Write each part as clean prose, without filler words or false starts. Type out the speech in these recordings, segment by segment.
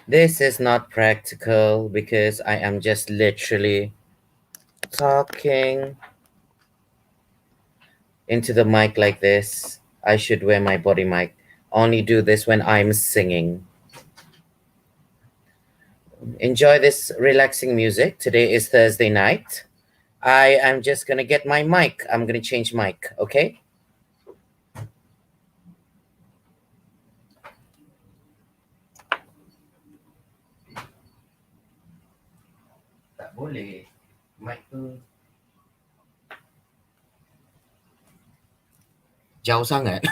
This is not practical because I am just literally talking into the mic like this. I should wear my body mic. Only do this when I'm singing. Enjoy this relaxing music. Today is Thursday night. I am just gonna get my mic. I'm gonna change mic, okay? Tak boleh. Mic tu jauh sangat.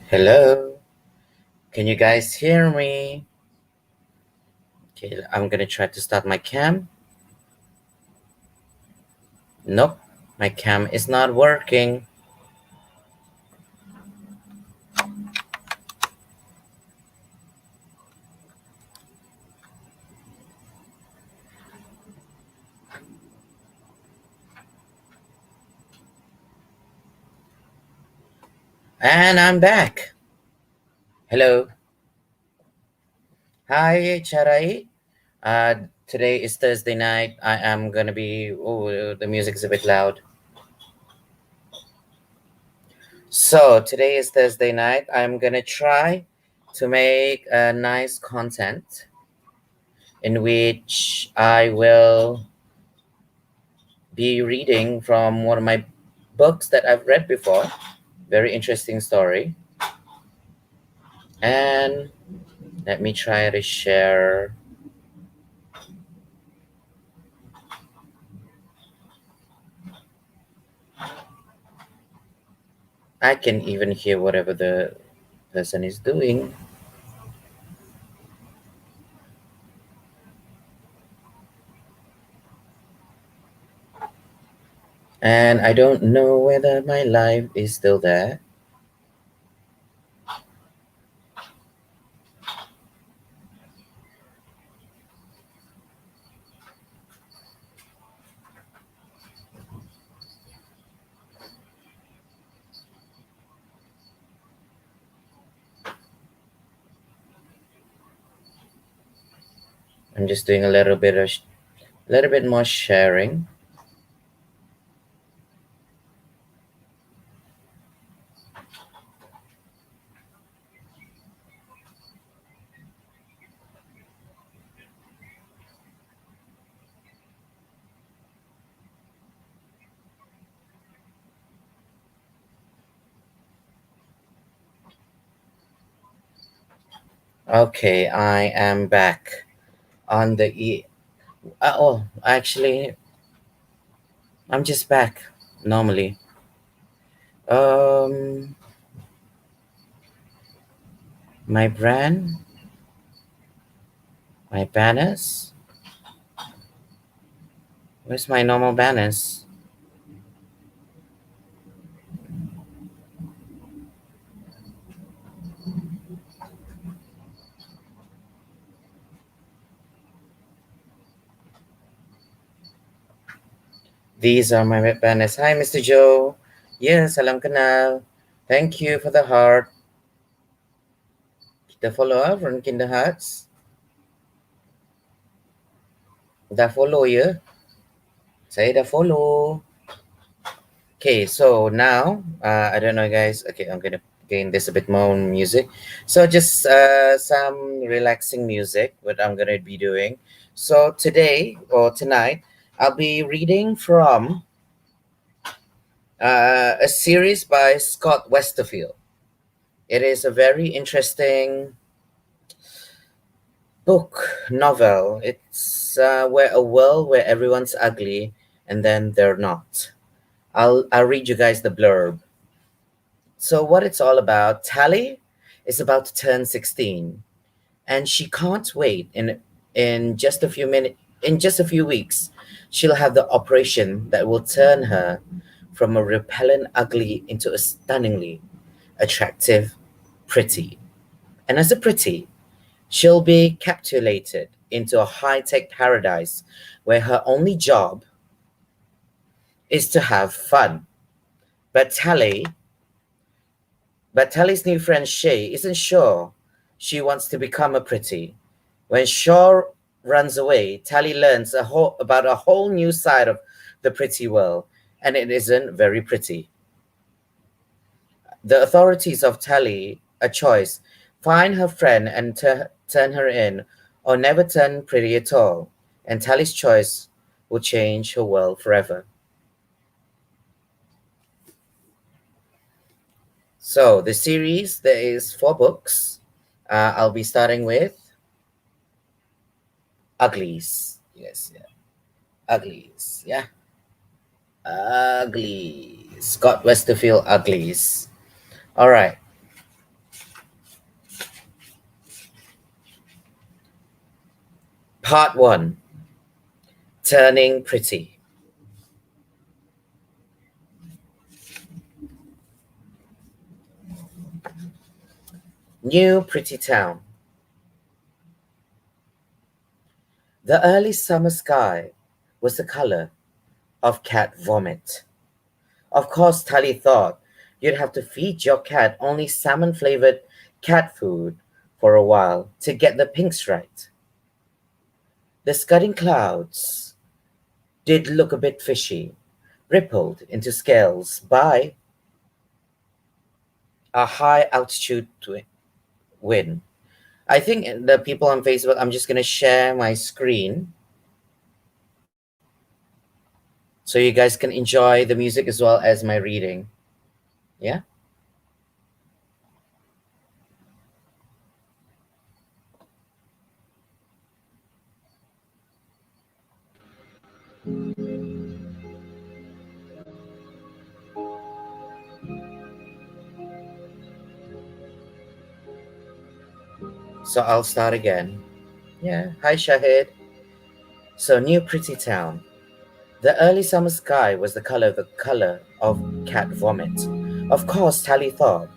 Hello. Can you guys hear me? Okay, I'm gonna try to start my cam. Nope, my cam is not working. And I'm back. Hello. Hi, Charai. Today is Thursday night. I am gonna be. Oh, the music is a bit loud. So today is Thursday night. I'm gonna try to make a nice content in which I will be reading from one of my books that I've read before. Very interesting story. And let me try to share. I can even hear whatever the person is doing. And I don't know whether my live is still there. I'm just doing a little bit more sharing. Okay, I am back on the oh, actually, I'm just back normally. Um, my brand, my banners. Where's my normal banners? These are my banners. Hi, Mr. Joe. Yes, salam kenal. Thank you for the heart. Kita follow from Kinder Hearts. Dah follow ya? Saya dah follow. Okay, so now I don't know, guys. Okay, I'm gonna gain this a bit more music. So just some relaxing music. What I'm gonna be doing. So today or tonight, I'll be reading from a series by Scott Westerfield. It is a very interesting book novel. It's where a world where everyone's ugly and then they're not. I'll read you guys the blurb. So what it's all about, Tally is about to turn 16 and she can't wait in just a few minutes in just a few weeks. She'll have the operation that will turn her from a repellent ugly into a stunningly attractive pretty. And as a pretty, she'll be capitulated into a high-tech paradise where her only job is to have fun. But Tally But Tally's new friend Shay isn't sure she wants to become a pretty. When Shaw runs away, Tally learns about a whole new side of the pretty world, and it isn't very pretty. The authorities of Tally a choice: find her friend and turn her in, or never turn pretty at all. And Tally's choice will change her world forever. So the series, there is four books. I'll be starting with Uglies. Yes, yeah. Uglies. Yeah. Uglies. Scott Westerfield Uglies. All right. Part one: Turning Pretty. New Pretty Town. The early summer sky was the color of cat vomit. Of course, Tally thought you'd have to feed your cat only salmon flavored cat food for a while to get the pinks right. The scudding clouds did look a bit fishy, rippled into scales by a high altitude wind. I think the people on Facebook, I'm just going to share my screen so you guys can enjoy the music as well as my reading. Yeah? So I'll start again. Yeah. Hi, Shahid. So, New Pretty Town. The early summer sky was the color of cat vomit. Of course, Tally thought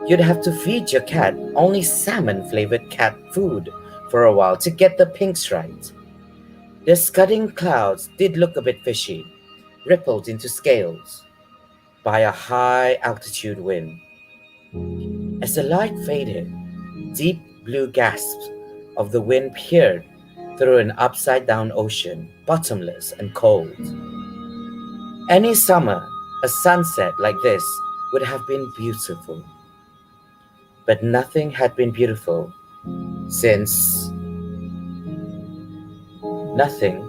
you'd have to feed your cat only salmon flavored cat food for a while to get the pinks right. The scudding clouds did look a bit fishy, rippled into scales by a high altitude wind. As the light faded, deep blue gasps of the wind peered through an upside down ocean, bottomless and cold. Any summer, a sunset like this would have been beautiful. But nothing had been beautiful since nothing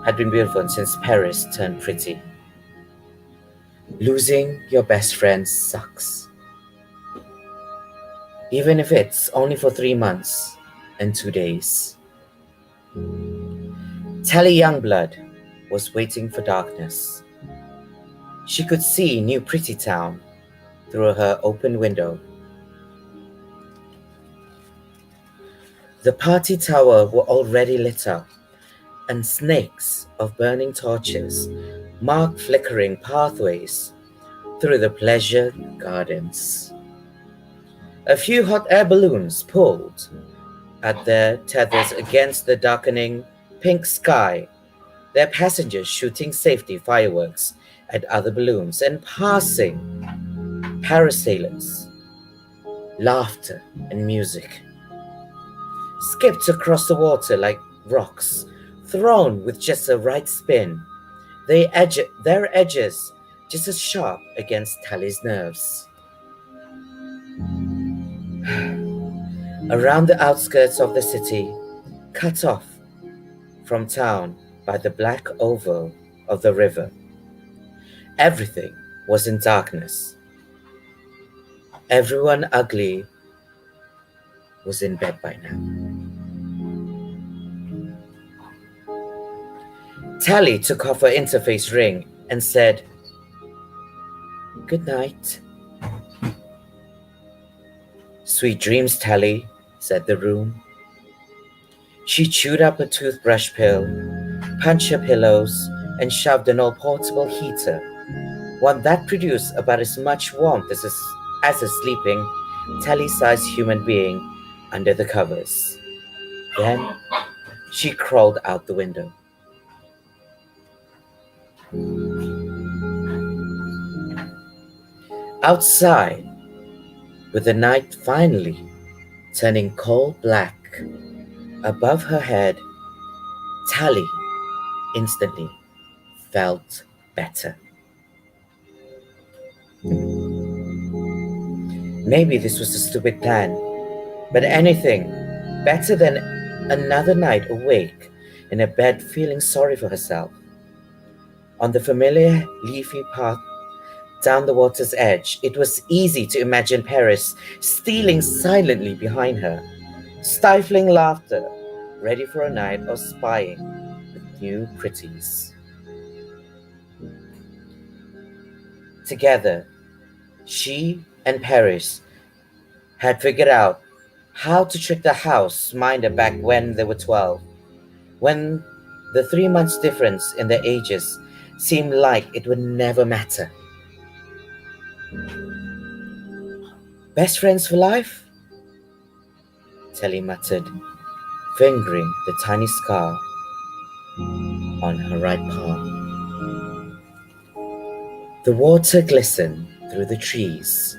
had been beautiful since Paris turned pretty. Losing your best friend sucks, even if it's only for 3 months and 2 days. Tally Youngblood was waiting for darkness. She could see New Pretty Town through her open window. The party tower were already lit up, and snakes of burning torches marked flickering pathways through the pleasure gardens. A few hot air balloons pulled at their tethers against the darkening pink sky, their passengers shooting safety fireworks at other balloons and passing parasailers. Laughter and music skipped across the water like rocks thrown with just the right spin. their edges just as sharp against Tally's nerves. Around the outskirts of the city, cut off from town by the black oval of the river, everything was in darkness. Everyone ugly was in bed by now. Tally took off her interface ring and said, "Good night." "Sweet dreams, Tally," said the room. She chewed up a toothbrush pill, punched her pillows, and shoved an old portable heater, one that produced about as much warmth as a sleeping, Tally-sized human being under the covers. Then she crawled out the window. Outside, with the night finally turning coal black above her head, Tally instantly felt better. Maybe this was a stupid plan, but anything better than another night awake in a bed feeling sorry for herself. On the familiar leafy path down the water's edge, it was easy to imagine Paris stealing silently behind her, stifling laughter, ready for a night of spying with new pretties. Together, she and Paris had figured out how to trick the house minder back when they were 12, when the 3 months difference in their ages seemed like it would never matter. "Best friends for life?" Telly muttered, fingering the tiny scar on her right palm. The water glistened through the trees,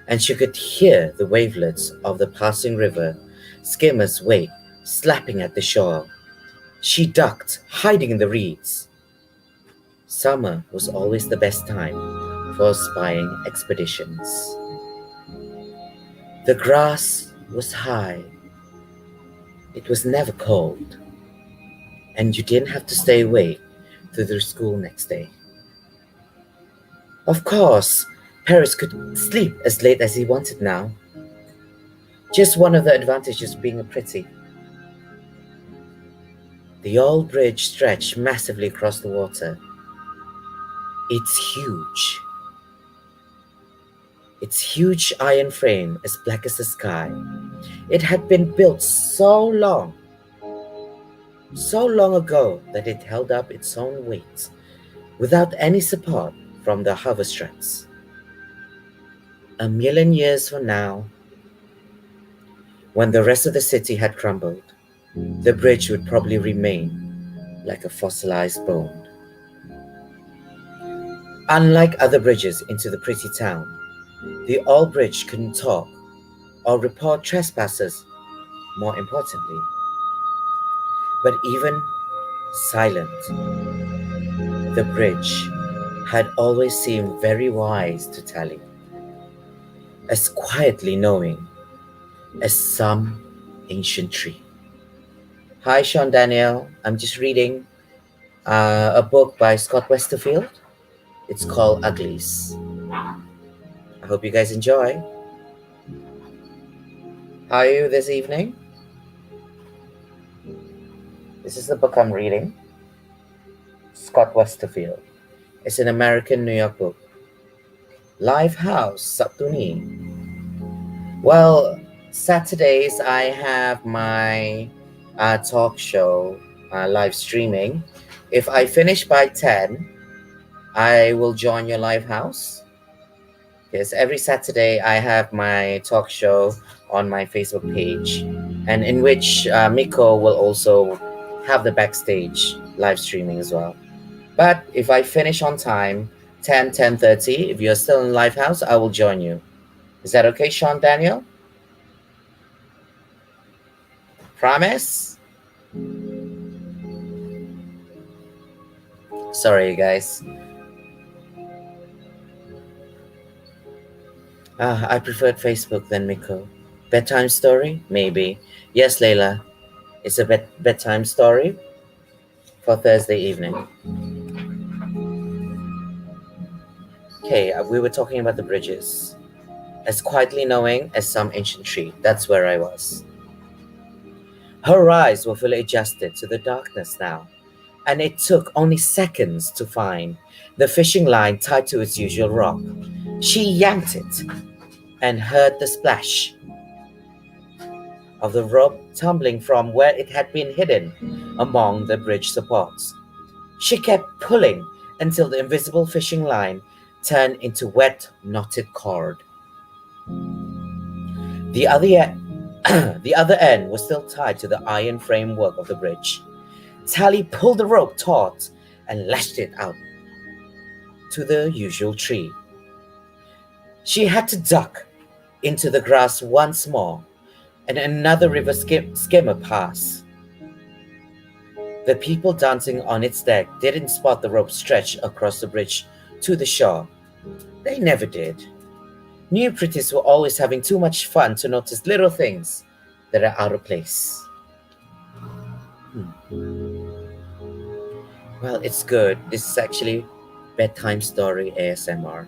and she could hear the wavelets of the passing river skimmer's wake slapping at the shore. She ducked, hiding in the reeds. Summer was always the best time for spying expeditions. The grass was high. It was never cold, and you didn't have to stay awake through the school next day. Of course, Paris could sleep as late as he wanted now. Just one of the advantages of being a pretty. The old bridge stretched massively across the water. It's huge. Its huge iron frame as black as the sky. It had been built so long ago that it held up its own weight without any support from the hover struts. A million years from now, when the rest of the city had crumbled, the bridge would probably remain like a fossilized bone. Unlike other bridges into the pretty town, the old bridge couldn't talk or report trespassers, more importantly. But even silent, the bridge had always seemed very wise to Tally, as quietly knowing as some ancient tree. Hi, Sean Daniel. I'm just reading a book by Scott Westerfield. It's called Uglies. I hope you guys enjoy. How are you this evening? This is the book I'm reading. Scott Westerfield. It's an American New York book. Live House, Sabtu ni. Well, Saturdays I have my talk show live streaming. If I finish by 10, I will join your live house. Because every Saturday I have my talk show on my Facebook page, and in which Miko will also have the backstage live streaming as well. But if I finish on time, 10:30, if you're still in live house, I will join you. Is that okay, Sean Daniel? Promise? Sorry, guys. I preferred Facebook than Miko. Bedtime story? Maybe. Yes, Layla. It's a bedtime story for Thursday evening. Okay, we were talking about the bridges. As quietly knowing as some ancient tree, that's where I was. Her eyes were fully adjusted to the darkness now, and it took only seconds to find the fishing line tied to its usual rock. She yanked it and heard the splash of the rope tumbling from where it had been hidden among the bridge supports. She kept pulling until the invisible fishing line turned into wet, knotted cord. The other, the other end was still tied to the iron framework of the bridge. Tally pulled the rope taut and lashed it out to the usual tree. She had to duck into the grass once more, and another river skimmer passed. The people dancing on its deck didn't spot the rope stretched across the bridge to the shore. They never did. New pretties were always having too much fun to notice little things that are out of place. Well, it's good. This is actually bedtime story ASMR.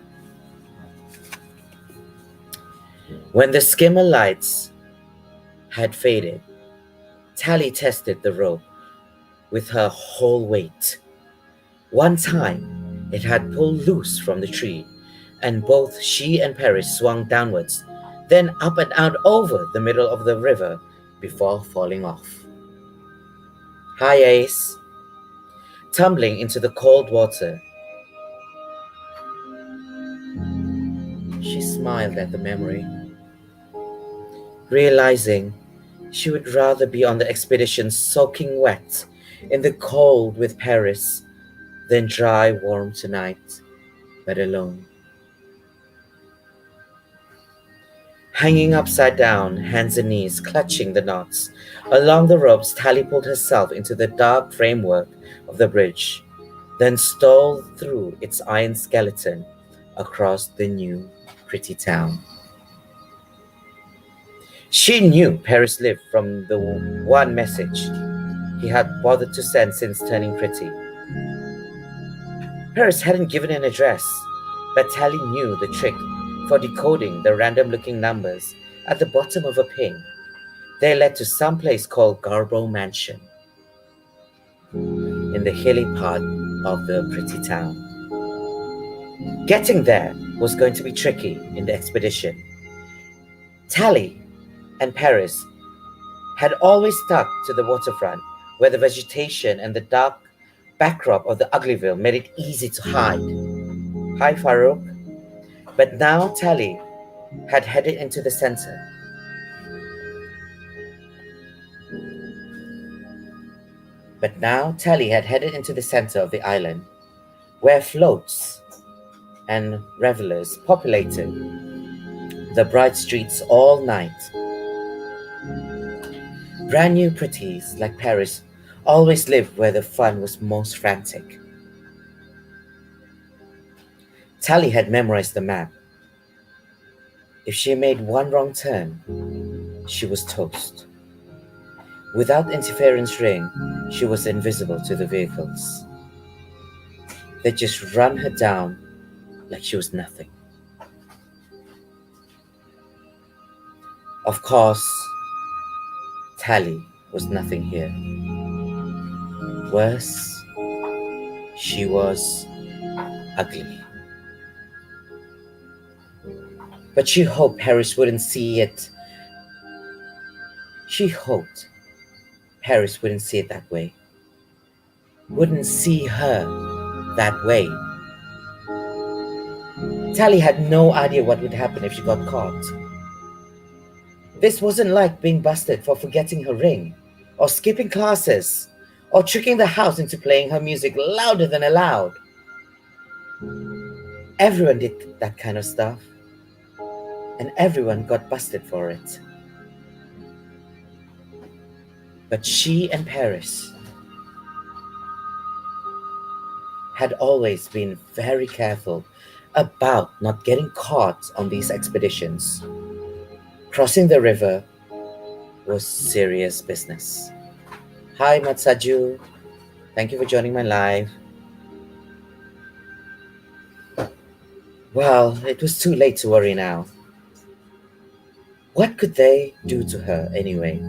When the skimmer lights had faded, Tally tested the rope with her whole weight. One time, it had pulled loose from the tree, and both she and Paris swung downwards, then up and out over the middle of the river before falling off. Hi, Ace. Tumbling into the cold water, she smiled at the memory, realizing she would rather be on the expedition soaking wet in the cold with Paris than dry warm tonight, but alone. Hanging upside down, hands and knees clutching the knots along the ropes, Tally pulled herself into the dark framework of the bridge, then stole through its iron skeleton across the new, pretty town. She knew Paris lived from the one message he had bothered to send since turning pretty. Paris hadn't given an address, but Tally knew the trick for decoding the random looking numbers at the bottom of a ping. They led to some place called Garbo Mansion in the hilly part of the pretty town. Getting there was going to be tricky in the expedition. Tally and Paris had always stuck to the waterfront, where the vegetation and the dark backdrop of the Uglyville made it easy to hide. Hi, Farouk. But now Tally had headed into the center. But now Tally had headed into the center of the island, where floats and revelers populated the bright streets all night. Brand new pretties like Paris always lived where the fun was most frantic. Tally had memorized the map. If she made one wrong turn, she was toast. Without interference ring, she was invisible to the vehicles. They'd just run her down like she was nothing. Of course, Tally was nothing here. Worse, she was ugly. But she hoped Paris wouldn't see it. She hoped Paris wouldn't see it that way. Wouldn't see her that way. Tally had no idea what would happen if she got caught. This wasn't like being busted for forgetting her ring, or skipping classes, or tricking the house into playing her music louder than allowed. Everyone did that kind of stuff, and everyone got busted for it. But she and Paris had always been very careful about not getting caught on these expeditions. Crossing the river was serious business. Hi, Matsaju. Thank you for joining my live. Well, it was too late to worry now. What could they do to her anyway?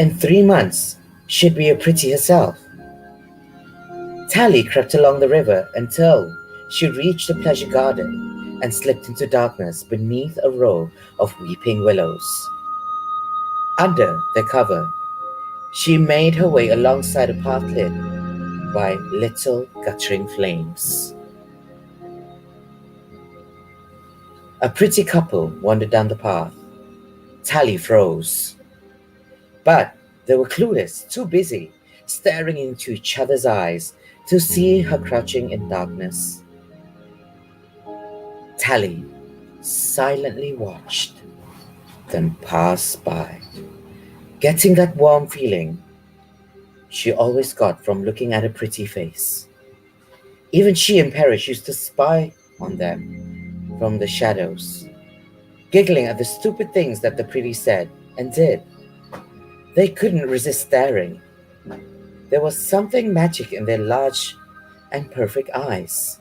In 3 months, she'd be a pretty herself. Tally crept along the river until she reached the pleasure garden and slipped into darkness beneath a row of weeping willows. Under their cover, she made her way alongside a path lit by little guttering flames. A pretty couple wandered down the path. Tally froze. But they were clueless, too busy staring into each other's eyes to see her crouching in darkness. Tally silently watched them pass by, getting that warm feeling she always got from looking at a pretty face. Even she and Parrish used to spy on them from the shadows, giggling at the stupid things that the pretty said and did. They couldn't resist staring. There was something magic in their large and perfect eyes.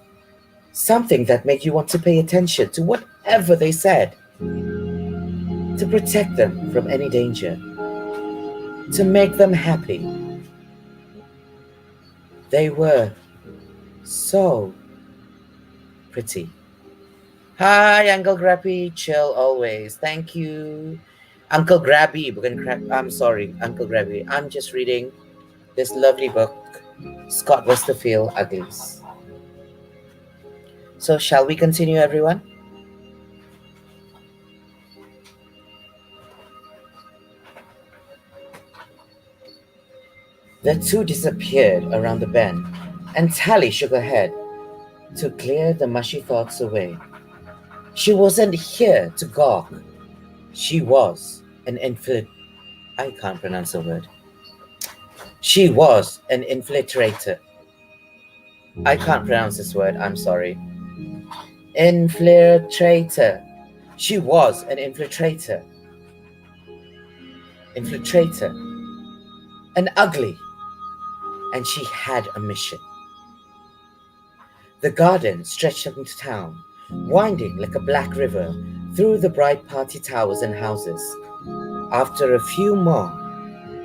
Something that made you want to pay attention to whatever they said, to protect them from any danger, to make them happy. They were so pretty. Hi, Uncle Grabby, chill always. Thank you. Uncle Grabby, bukan crab. I'm sorry, Uncle Grabby. I'm just reading this lovely book, Scott Westerfield Uglies. So, shall we continue, everyone? The two disappeared around the bend, and Tally shook her head to clear the mushy thoughts away. She wasn't here to gawk. She was an infil. I can't pronounce the word. She was an infiltrator. I can't pronounce this word. I'm sorry. Infiltrator. She was an infiltrator. Infiltrator. And ugly. And she had a mission. The garden stretched up into town, winding like a black river through the bright party towers and houses. After a few more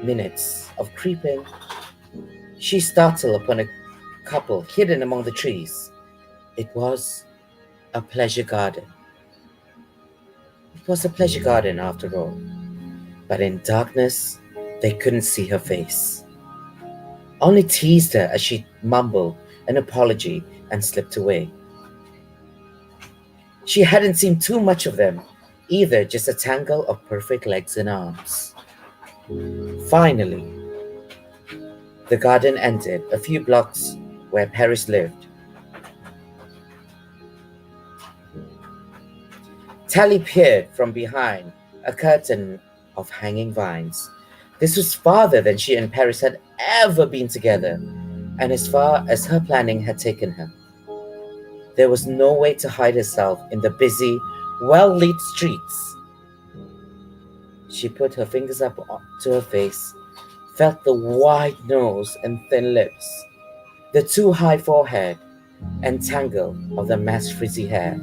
minutes of creeping, she startled upon a couple hidden among the trees. It was a pleasure garden. It was a pleasure garden after all, but in darkness, they couldn't see her face. Only teased her as she mumbled an apology and slipped away. She hadn't seen too much of them, either just a tangle of perfect legs and arms. Finally, the garden ended a few blocks where Paris lived. Tally peered from behind a curtain of hanging vines. This was farther than she and Paris had ever been together, and as far as her planning had taken her. There was no way to hide herself in the busy, well-lit streets. She put her fingers up to her face, felt the wide nose and thin lips, the too high forehead, and tangle of the massed frizzy hair.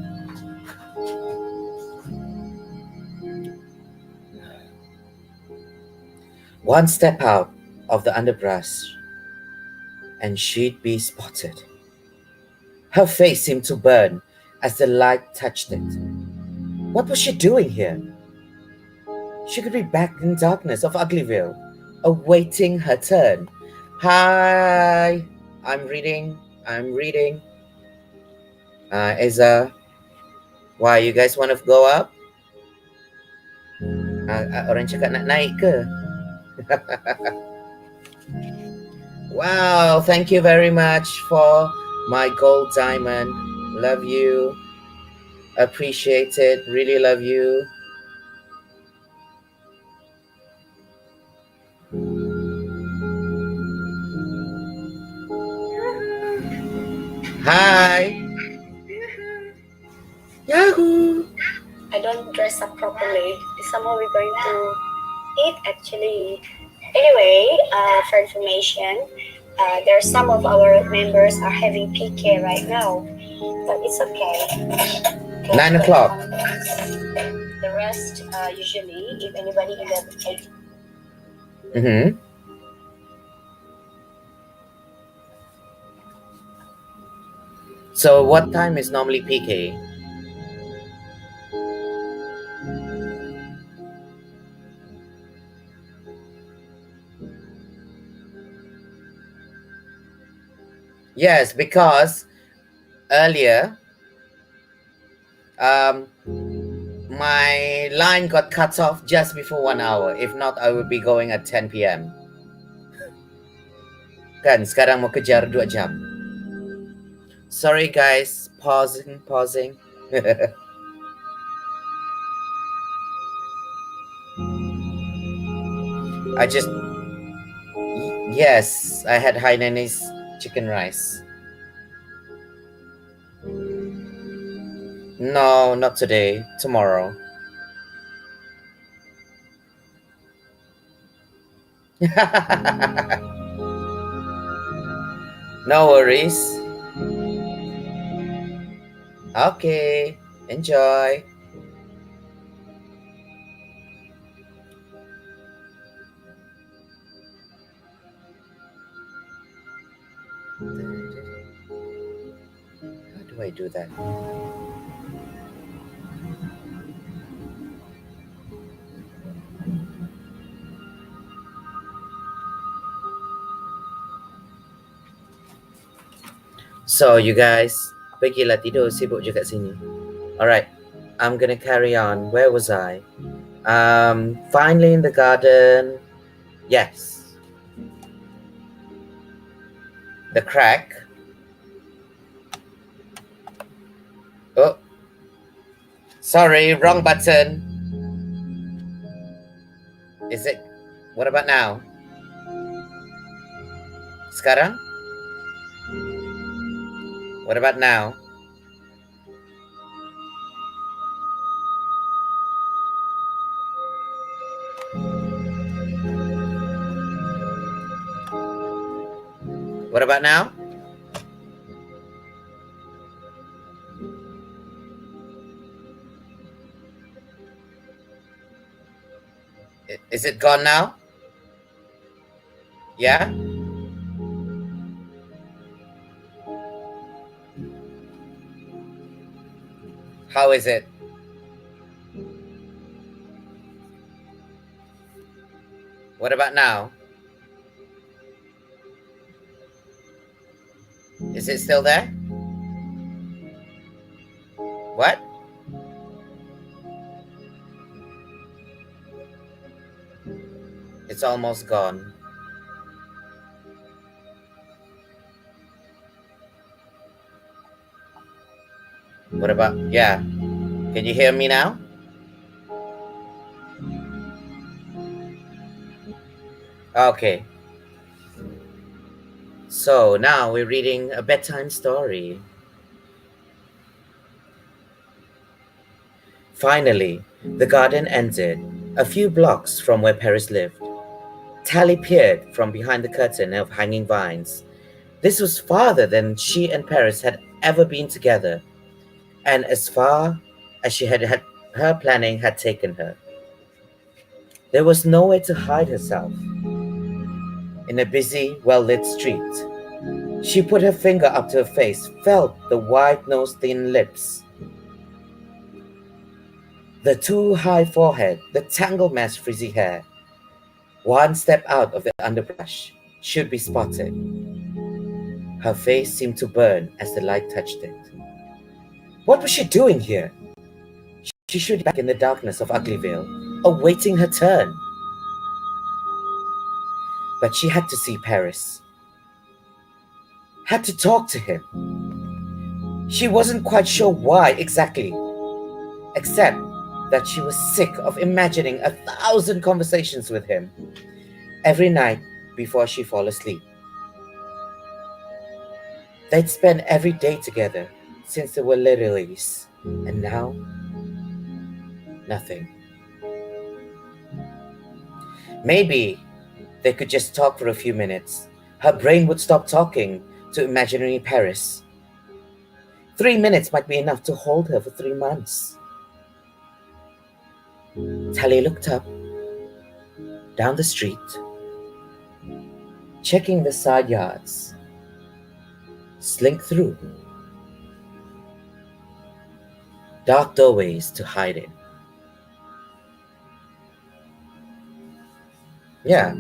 One step out of the underbrush, and she'd be spotted. Her face seemed to burn as the light touched it. What was she doing here? She could be back in darkness of Uglyville, awaiting her turn. Hi, I'm reading. I'm reading. Isa, why you guys want to go up? Orang cakap nak naik ke? Wow, thank you very much for my gold diamond. Love you. Appreciate it. Really love you. Hi. Yahoo! I don't dress up properly. Somehow we're going to eat actually. Anyway, for information, there's some of our members are having PK right now, but it's okay. 9 o'clock. The rest, usually, if anybody in the eight. Mm-hmm. So what time is normally PK? Yes, because earlier, um, my line got cut off just before 1 hour. If not, I would be going at 10 p.m. Kan, sekarang mau kejar 2 jam. Sorry guys, pausing. I just, yes, I had Hainanese chicken rice. No, not today, tomorrow. No worries. Okay, enjoy. How do I do that? So you guys, pergilah tidur, sibuk je kat sini. Alright, I'm gonna carry on. Where was I? Finally in the garden. Yes. The crack. Oh, sorry, wrong button. Is it? What about now? Sekarang? What about now? What about now? Is it gone now? Yeah? How is it? What about now? Is it still there? What? It's almost gone. What about, yeah. Can you hear me now? Okay. So now we're reading a bedtime story. Finally, the garden ended, a few blocks from where Paris lived. Tally peered from behind the curtain of hanging vines. This was farther than she and Paris had ever been together, and as far as her planning had taken her. There was nowhere to hide herself. In a busy, well-lit street, she put her finger up to her face, felt the wide-nosed thin lips, the too high forehead, the tangled mass frizzy hair. One step out of the underbrush should be spotted. Her face seemed to burn as the light touched it. What was she doing here? She should be back in the darkness of Uglyville, awaiting her turn. But she had to see Paris. Had to talk to him. She wasn't quite sure why exactly, except that she was sick of imagining 1,000 conversations with him every night before she fall asleep. They'd spent every day together since they were littlies, and now nothing. Maybe they could just talk for a few minutes. Her brain would stop talking to imaginary Paris. 3 minutes might be enough to hold her for 3 months. Tally looked up, down the street, checking the side yards, slink through, dark doorways to hide in. Yeah,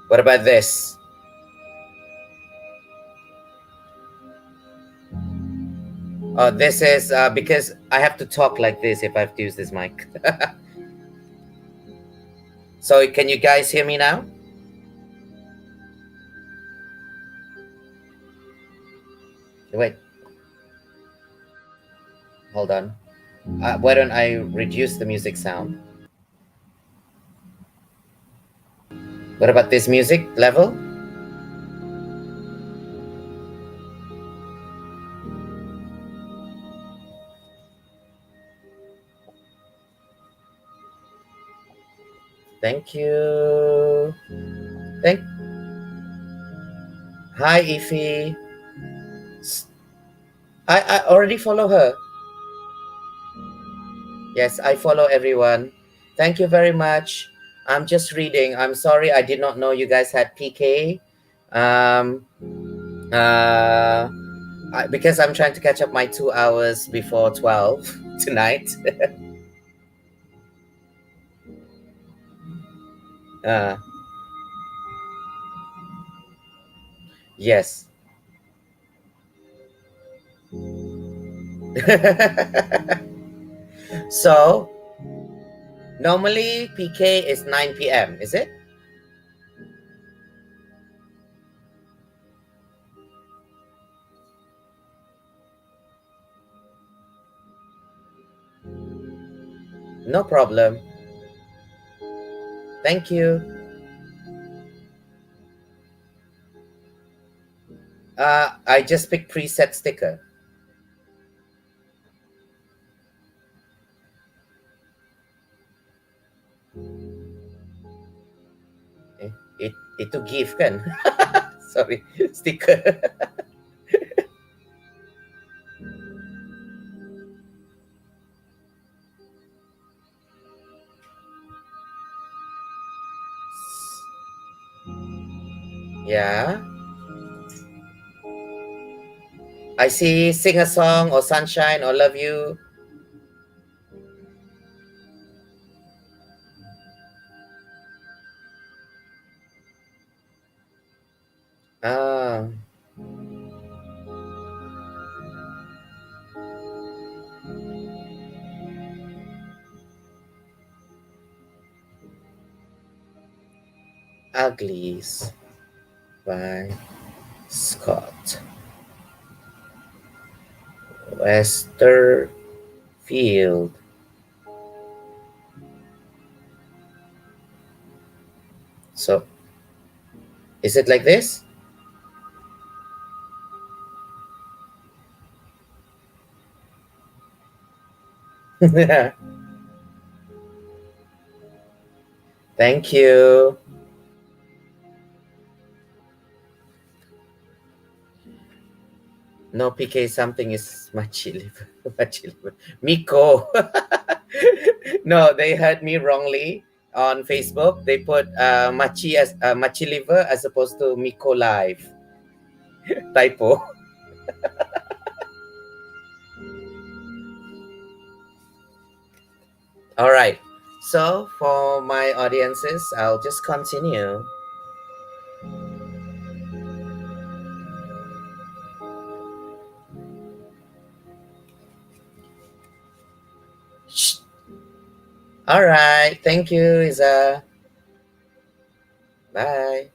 what about this? This is because I have to talk like this if I have to use this mic. So, can you guys hear me now? Wait, hold on. Why don't I reduce the music sound? What about this music level? Thank you. Thank. Hi, Ify. I already follow her. Yes, I follow everyone. Thank you very much. I'm just reading. I'm sorry, I did not know you guys had PK. Um, uh, because I'm trying to catch up my 2 hours before 12 tonight. uh, yes. So, normally PK is 9 p.m., is it? No problem. Thank you. I just picked preset sticker. Eh, itu gift kan? Sorry, sticker. Yeah. I see sing a song or sunshine or love you. Ah, Uglies by Scott Westerfield. So, is it like this? Thank you. No, PK, something is machi liver. Machi liver. Miko. No, they heard me wrongly on Facebook. They put machi as machi liver as opposed to Miko live. Typo. All right. So for my audiences, I'll just continue. Shh. All right. Thank you, Isa. Bye.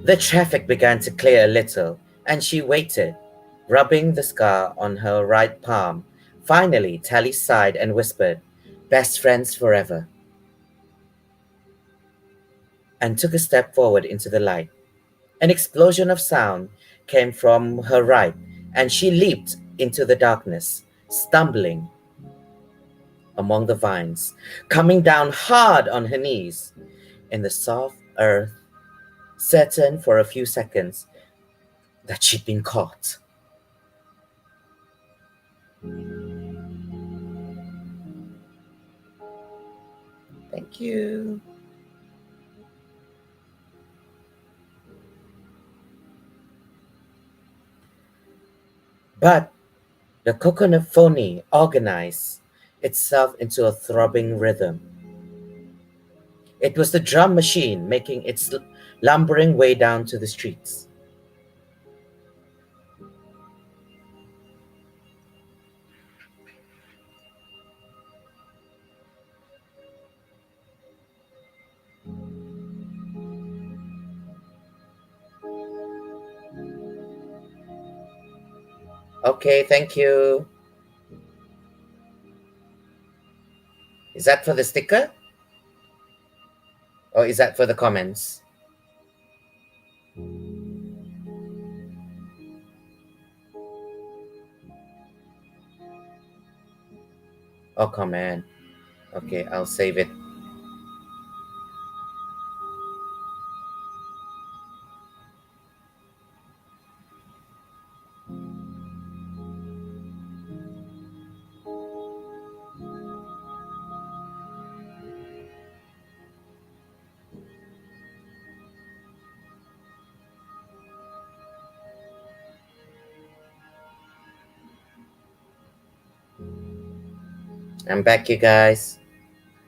The traffic began to clear a little And she waited, rubbing the scar on her right palm. Finally, Tally sighed and whispered, "Best friends forever," and took a step forward into the light. An explosion of sound came from her right, and she leaped into the darkness, stumbling among the vines, coming down hard on her knees in the soft earth, certain for a few seconds that she'd been caught. Thank you. But the coconut phony organized itself into a throbbing rhythm. It was the drum machine making its lumbering way down to the streets. Okay, thank you. Is that for the sticker? Or is that for the comments? Oh, comment. Okay, I'll save it. I'm back, you guys.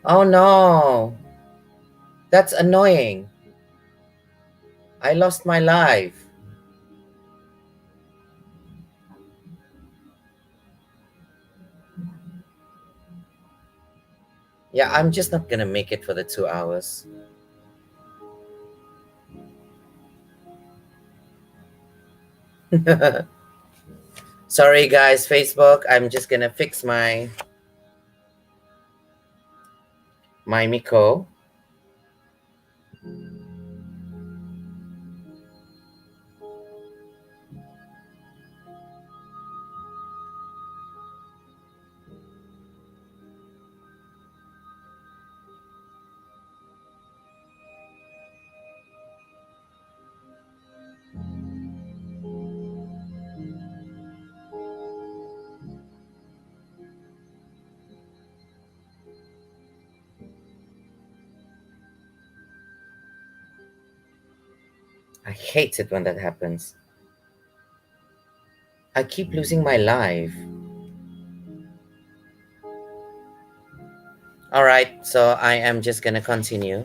Oh no, that's annoying. I lost my life. Yeah, I'm just not gonna make it for the 2 hours. Sorry, guys, Facebook. I'm just gonna fix my Miko. I hate it when that happens. I keep losing my life. All right, so I am just gonna continue.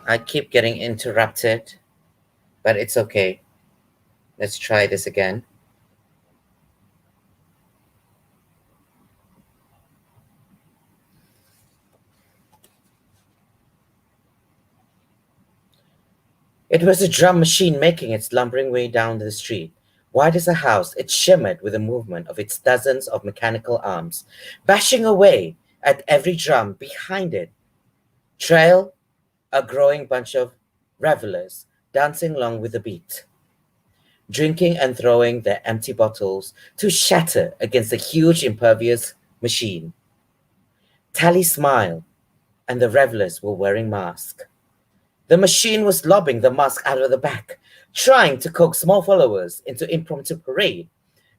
I keep getting interrupted, but it's okay. Let's try this again. It was a drum machine making its lumbering way down the street. Wide as a house, it shimmered with the movement of its dozens of mechanical arms, bashing away at every drum behind it. Trail a growing bunch of revelers dancing along with the beat, drinking and throwing their empty bottles to shatter against the huge impervious machine. Tally smiled, and the revelers were wearing masks. The machine was lobbing the mask out of the back, trying to coax small followers into impromptu parade.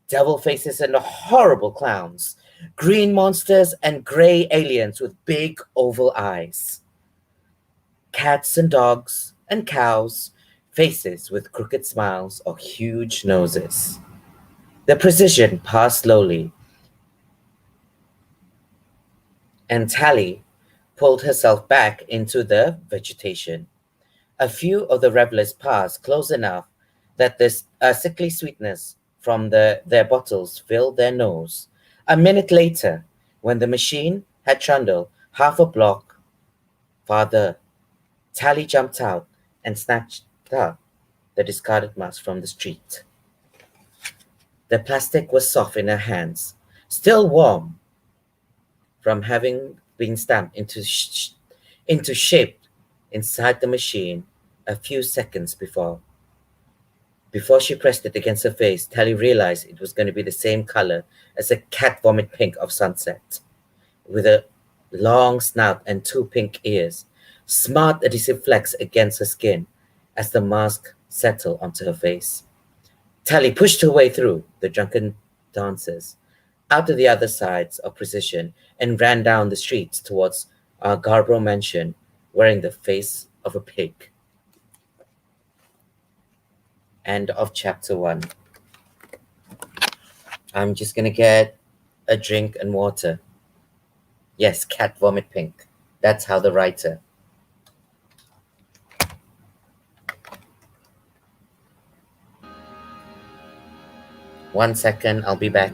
Devil faces and horrible clowns, green monsters and gray aliens with big oval eyes, cats and dogs and cows, faces with crooked smiles or huge noses. The procession passed slowly, and Tally pulled herself back into the vegetation. A few of the revelers passed close enough that this sickly sweetness from their bottles filled their nose. A minute later, when the machine had trundled half a block farther, Tally jumped out and snatched up the discarded mask from the street. The plastic was soft in her hands, still warm from having been stamped into shape inside the machine a few seconds before. Before she pressed it against her face, Tally realized it was going to be the same color as a cat vomit pink of sunset, with a long snout and two pink ears, smart adhesive flecks against her skin as the mask settled onto her face. Tally pushed her way through the drunken dancers, out to the other sides of Precision, and ran down the streets towards our Garborough mansion, wearing the face of a pig. End of chapter 1. I'm just gonna get a drink and water. Yes, cat vomit pink. That's how the writer. 1 second, I'll be back.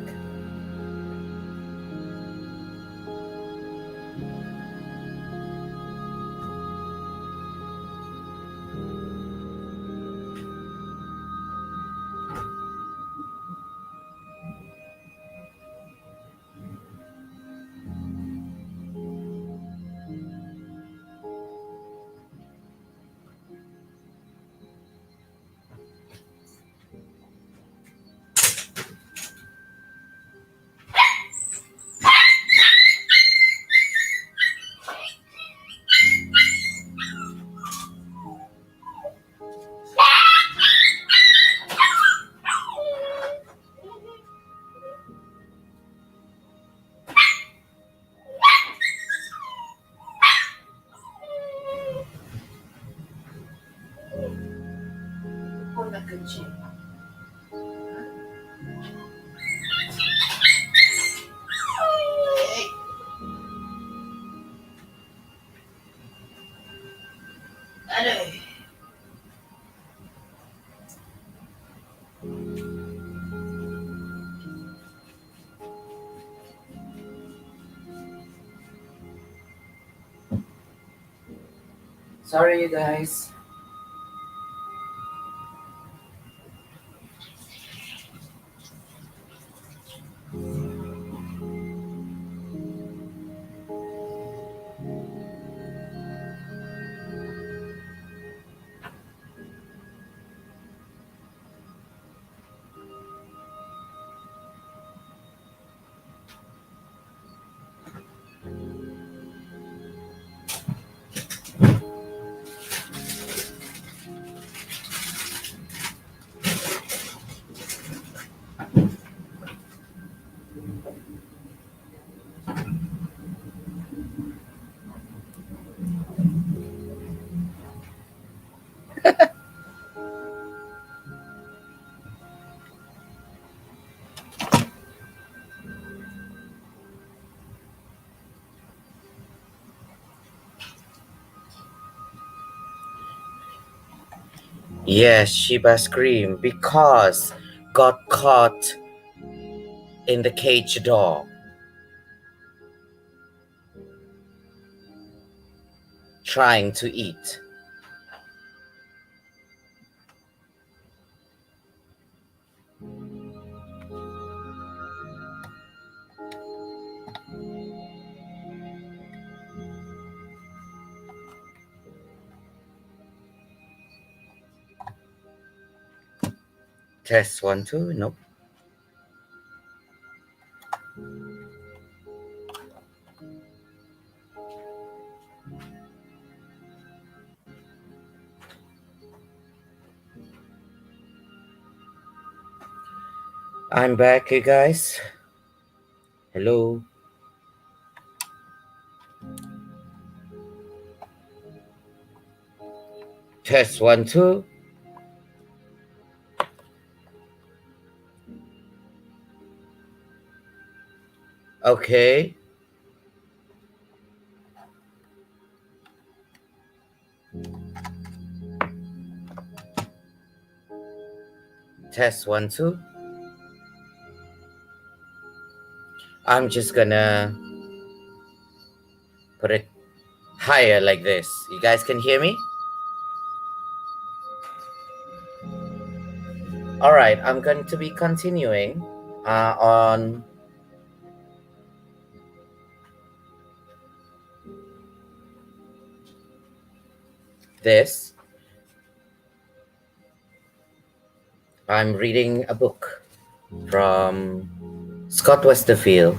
Sorry, you guys. Yes, Sheba screamed because got caught in the cage door, trying to eat. Test 1, 2. Nope. I'm back, you guys. Hello. Test 1, 2. Okay. Test 1, 2. I'm just gonna put it higher like this. You guys can hear me? All right, I'm going to be continuing on this. I'm reading a book from Scott Westerfield.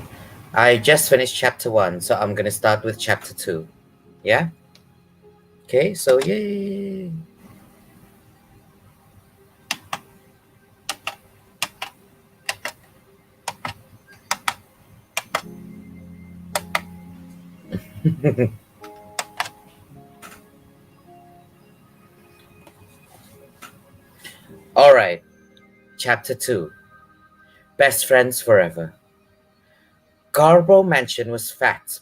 I just finished chapter one, so I'm going to start with chapter two. Yeah? Okay, so yay. All right, chapter two, Best Friends Forever. Garbo Mansion was fat,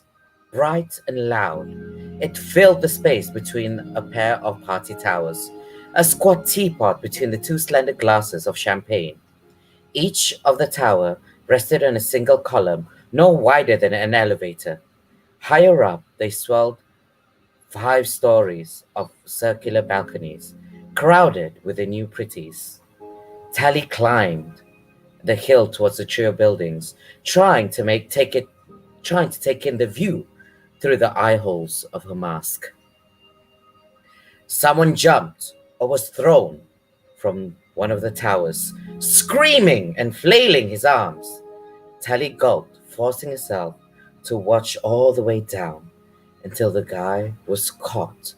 bright, and loud. It filled the space between a pair of party towers, a squat teapot between the two slender glasses of champagne. Each of the tower rested on a single column, no wider than an elevator. Higher up, they swelled 5 stories of circular balconies, crowded with the new pretties. Tally climbed the hill towards the trio buildings, trying to take in the view through the eye holes of her mask. Someone jumped or was thrown from one of the towers, screaming and flailing his arms. Tally gulped, forcing herself to watch all the way down until the guy was caught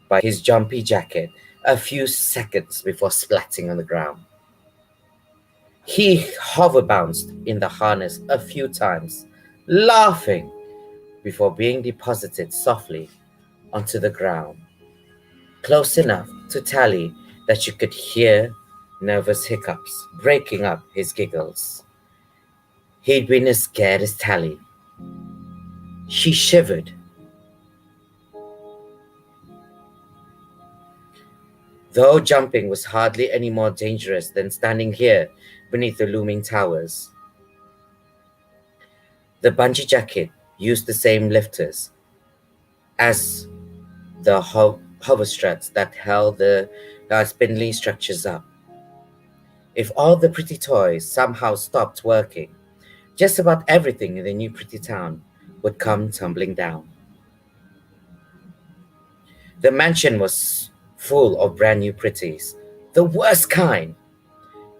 by his jumpy jacket a few seconds before splatting on the ground. He hover bounced in the harness a few times, laughing before being deposited softly onto the ground, close enough to Tally that she could hear nervous hiccups breaking up his giggles. He'd been as scared as Tally. She shivered. Though jumping was hardly any more dangerous than standing here beneath the looming towers. The bungee jacket used the same lifters as the hover struts that held the spindly structures up. If all the pretty toys somehow stopped working, just about everything in the new pretty town would come tumbling down. The mansion was full of brand new pretties, the worst kind.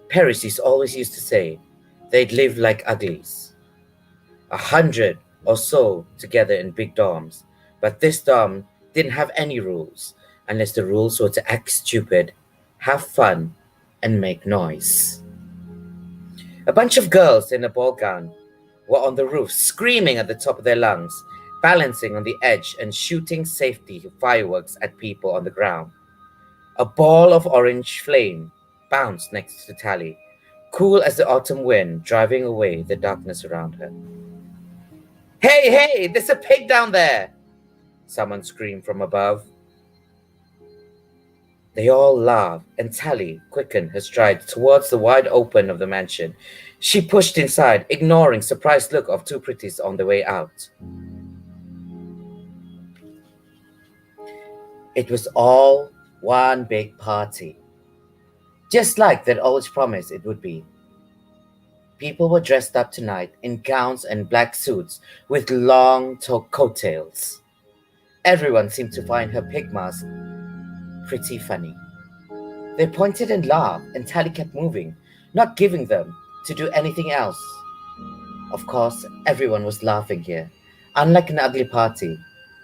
Paris always used to say they'd live like uglies. 100 or so together in big dorms, but this dorm didn't have any rules unless the rules were to act stupid, have fun, and make noise. A bunch of girls in a ball gown were on the roof screaming at the top of their lungs, balancing on the edge and shooting safety fireworks at people on the ground. A ball of orange flame bounced next to Tally, cool as the autumn wind driving away the darkness around her. Hey, hey, there's a pig down there! Someone screamed from above. They all laughed, and Tally quickened her stride towards the wide open of the mansion. She pushed inside, ignoring surprised look of two pretties on the way out. It was all one big party, just like they'd always promised it would be. People were dressed up tonight in gowns and black suits with long coattails. Everyone seemed to find her pig mask pretty funny. They pointed and laughed, and Tally kept moving, not giving them to do anything else. Of course, everyone was laughing here. Unlike an ugly party,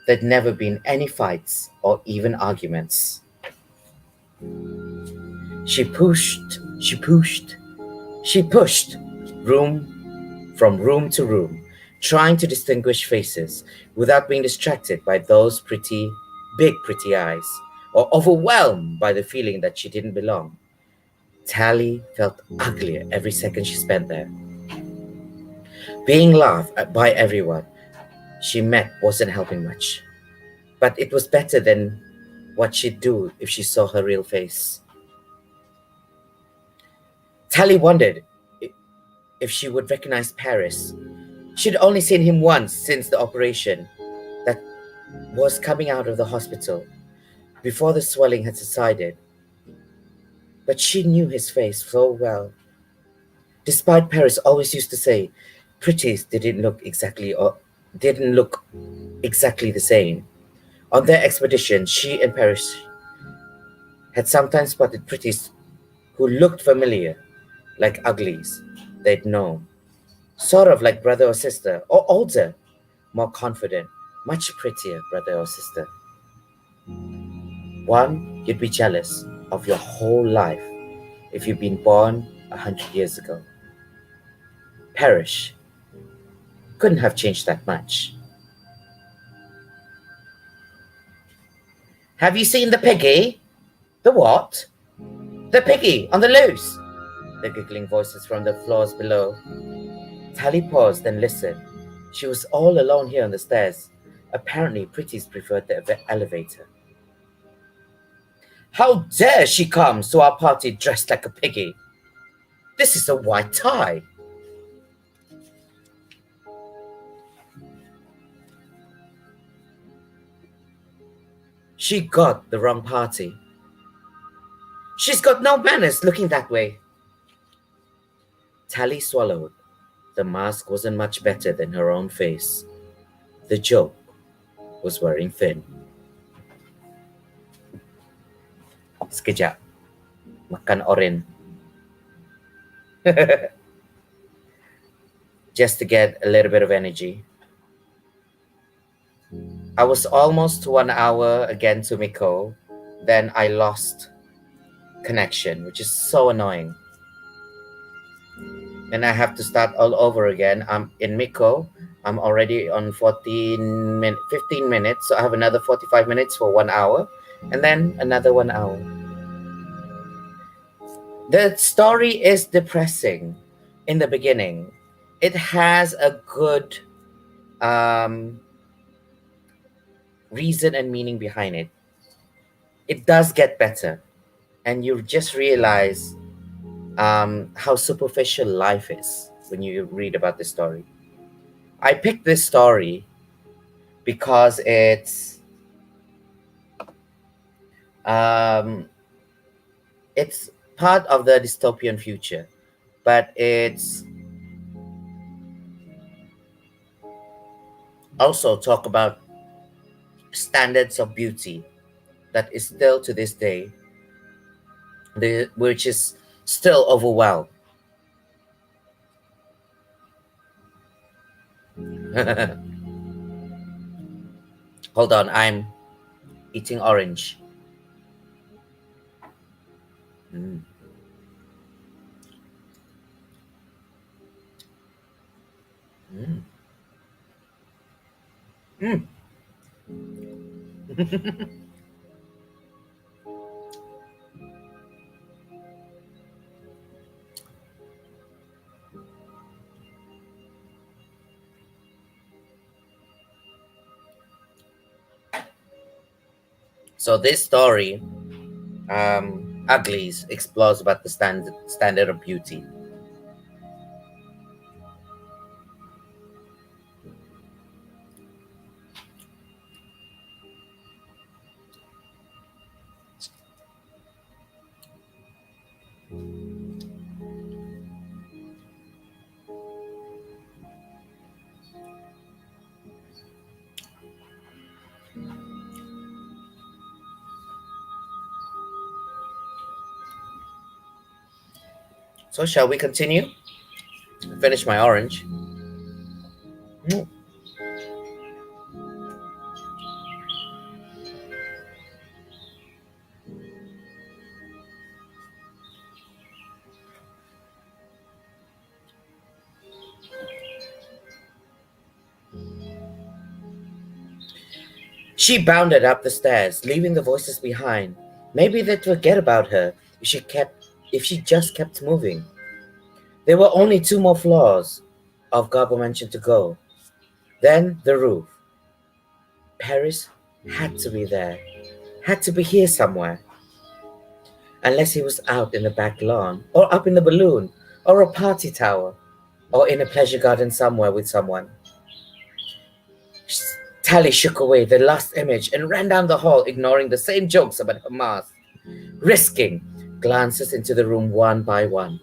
there'd never been any fights or even arguments. She pushed, she pushed, she pushed, room to room, trying to distinguish faces without being distracted by those big pretty eyes, or overwhelmed by the feeling that she didn't belong. Tally felt uglier every second she spent there. Being laughed at by everyone she met wasn't helping much, but it was better than what she'd do if she saw her real face. Tally wondered if she would recognize Paris. She'd only seen him once since the operation that was coming out of the hospital, before the swelling had subsided. but she knew his face so well. Despite Paris always used to say, pretties didn't look exactly the same. On their expedition, she and Paris had sometimes spotted pretties who looked familiar, like uglies they'd known, sort of like brother or sister, or older, more confident, much prettier brother or sister. One you'd be jealous of your whole life if you'd been born 100 years ago. Parrish couldn't have changed that much. Have you seen the piggy? The what? The piggy on the loose. The giggling voices from the floors below. Tally paused and listened. She was all alone here on the stairs. Apparently, pretties preferred the elevator. How dare she come to our party dressed like a piggy? This is a white tie. She got the wrong party. She's got no manners looking that way. Tally swallowed. The mask wasn't much better than her own face. The joke was wearing thin. Sekejap. Makan oren. Just to get a little bit of energy. I was almost 1 hour again to Miko. Then I lost connection, which is so annoying. And I have to start all over again. I'm in Miko. I'm already on 15 minutes. So I have another 45 minutes for 1 hour. And then another 1 hour. The story is depressing in the beginning. It has a good reason and meaning behind it. It does get better. And you just realize how superficial life is when you read about this story. I picked this story because it's part of the dystopian future, but it's also talk about standards of beauty that is still to this day, which is still overwhelmed. Hold on, I'm eating orange. Mm. Mm. Mm. So this story, Uglies, explores about the standard of beauty. So shall we continue? Finish my orange. Mm. She bounded up the stairs, leaving the voices behind. Maybe they'd forget about her if she just kept moving. There were only 2 more floors of Garbo Mansion to go. Then the roof. Paris had to be there, had to be here somewhere. Unless he was out in the back lawn, or up in the balloon, or a party tower, or in a pleasure garden somewhere with someone. Tally shook away the last image and ran down the hall, ignoring the same jokes about her mask, risking glances into the room one by one.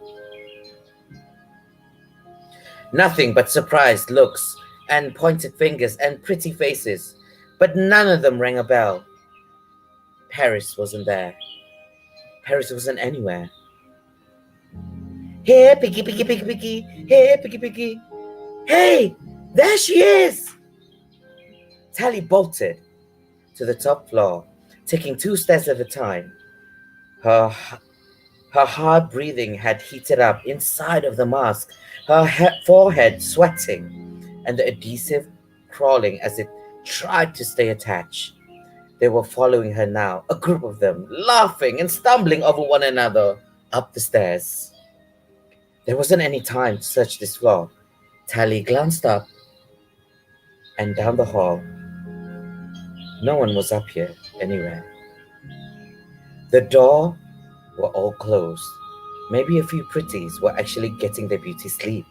Nothing but surprised looks and pointed fingers and pretty faces, but none of them rang a bell. Paris wasn't there. Paris wasn't anywhere. Here, Piggy, Piggy, Piggy, Piggy. Here, Piggy, Piggy. Hey, there she is! Tally bolted to the top floor, taking 2 steps at a time. Her, her hard breathing had heated up inside of the mask, her forehead sweating, and the adhesive crawling as it tried to stay attached. They were following her now, a group of them, laughing and stumbling over one another up the stairs. There wasn't any time to search this floor. Tally glanced up and down the hall. No one was up here anywhere. The door were all closed. Maybe a few pretties were actually getting their beauty sleep.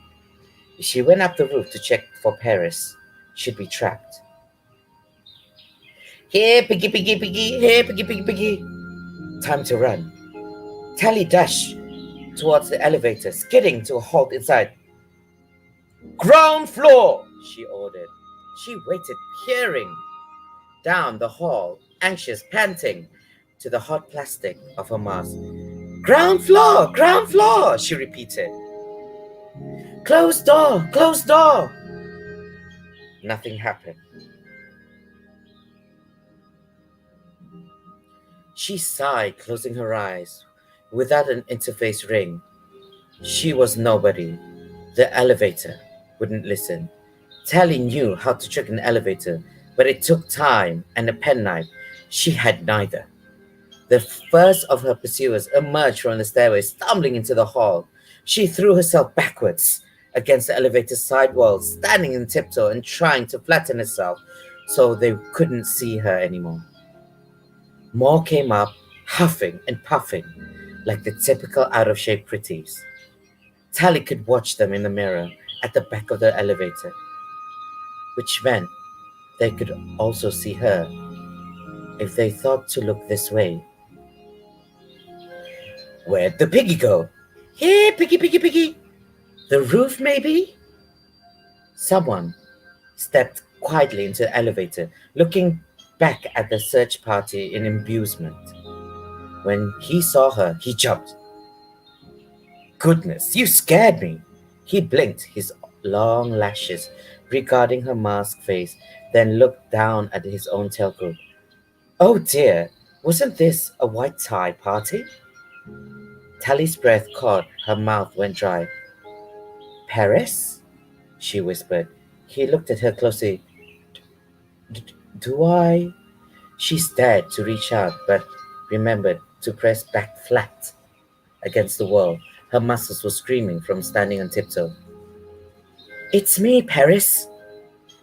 She went up the roof to check for Paris. She'd be trapped. Here, Piggy, Piggy, Piggy, here, Piggy, Piggy, Piggy. Time to run. Tally dashed towards the elevator, skidding to a halt inside. Ground floor, she ordered. She waited, peering down the hall, anxious, panting, to the hot plastic of her mask. Ground floor, she repeated. Closed door, closed door. Nothing happened. She sighed, closing her eyes. Without an interface ring, she was nobody. The elevator wouldn't listen. Tally knew how to trick an elevator, but it took time and a penknife. She had neither. The first of her pursuers emerged from the stairway, stumbling into the hall. She threw herself backwards against the elevator's side wall, standing in tiptoe and trying to flatten herself so they couldn't see her anymore. More came up, huffing and puffing, like the typical out-of-shape pretties. Tally could watch them in the mirror at the back of the elevator, which meant they could also see her if they thought to look this way. Where'd the piggy go? Here, piggy, piggy, piggy. The roof, maybe? Someone stepped quietly into the elevator, looking back at the search party in amusement. When he saw her, he jumped. Goodness, you scared me. He blinked his long lashes, regarding her masked face, then looked down at his own tailcoat. Oh dear, wasn't this a white tie party? Tally's breath caught, her mouth went dry. Paris? She whispered. He looked at her closely. Do I? She stared to reach out, but remembered to press back flat against the wall. Her muscles were screaming from standing on tiptoe. It's me, Paris.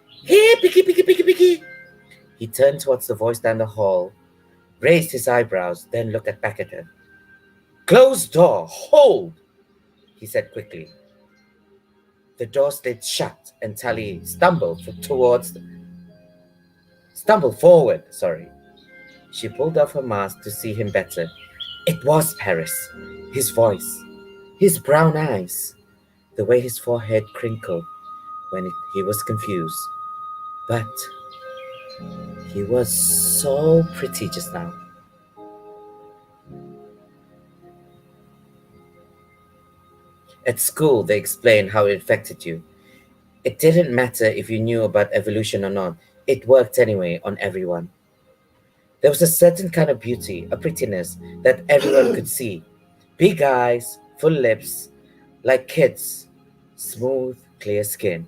Here, Picky, Picky, Picky, Picky. He turned towards the voice down the hall, raised his eyebrows, then looked back at her. Closed door, hold, he said quickly. The door slid shut and Tally stumbled forward. She pulled off her mask to see him better. It was Paris. His voice, his brown eyes, the way his forehead crinkled when he was confused. But he was so pretty just now. At school, they explained how it affected you. It didn't matter if you knew about evolution or not, it worked anyway on everyone. There was a certain kind of beauty, a prettiness that everyone could see. Big eyes, full lips, like kids, smooth, clear skin,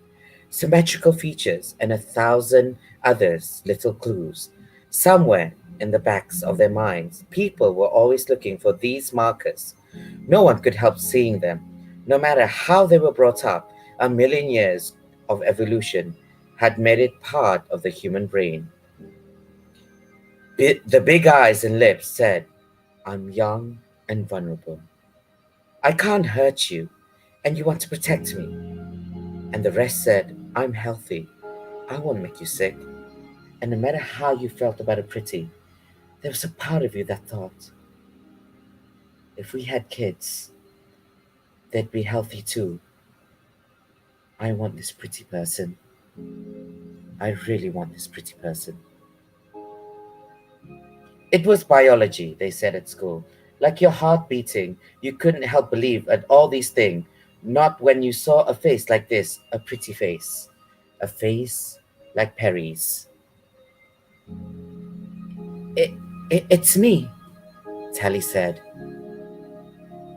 symmetrical features, and 1,000 others little clues. Somewhere in the backs of their minds, people were always looking for these markers. No one could help seeing them. No matter how they were brought up, a million years of evolution had made it part of the human brain. The big eyes and lips said, I'm young and vulnerable. I can't hurt you, and you want to protect me. And the rest said, I'm healthy. I won't make you sick. And no matter how you felt about a pretty, there was a part of you that thought, If we had kids, they'd be healthy too. I want this pretty person. I really want this pretty person. It was biology, they said at school. Like your heart beating, you couldn't help believe at all these things. Not when you saw a face like this, a pretty face. A face like Perry's. It, it's me, Tally said.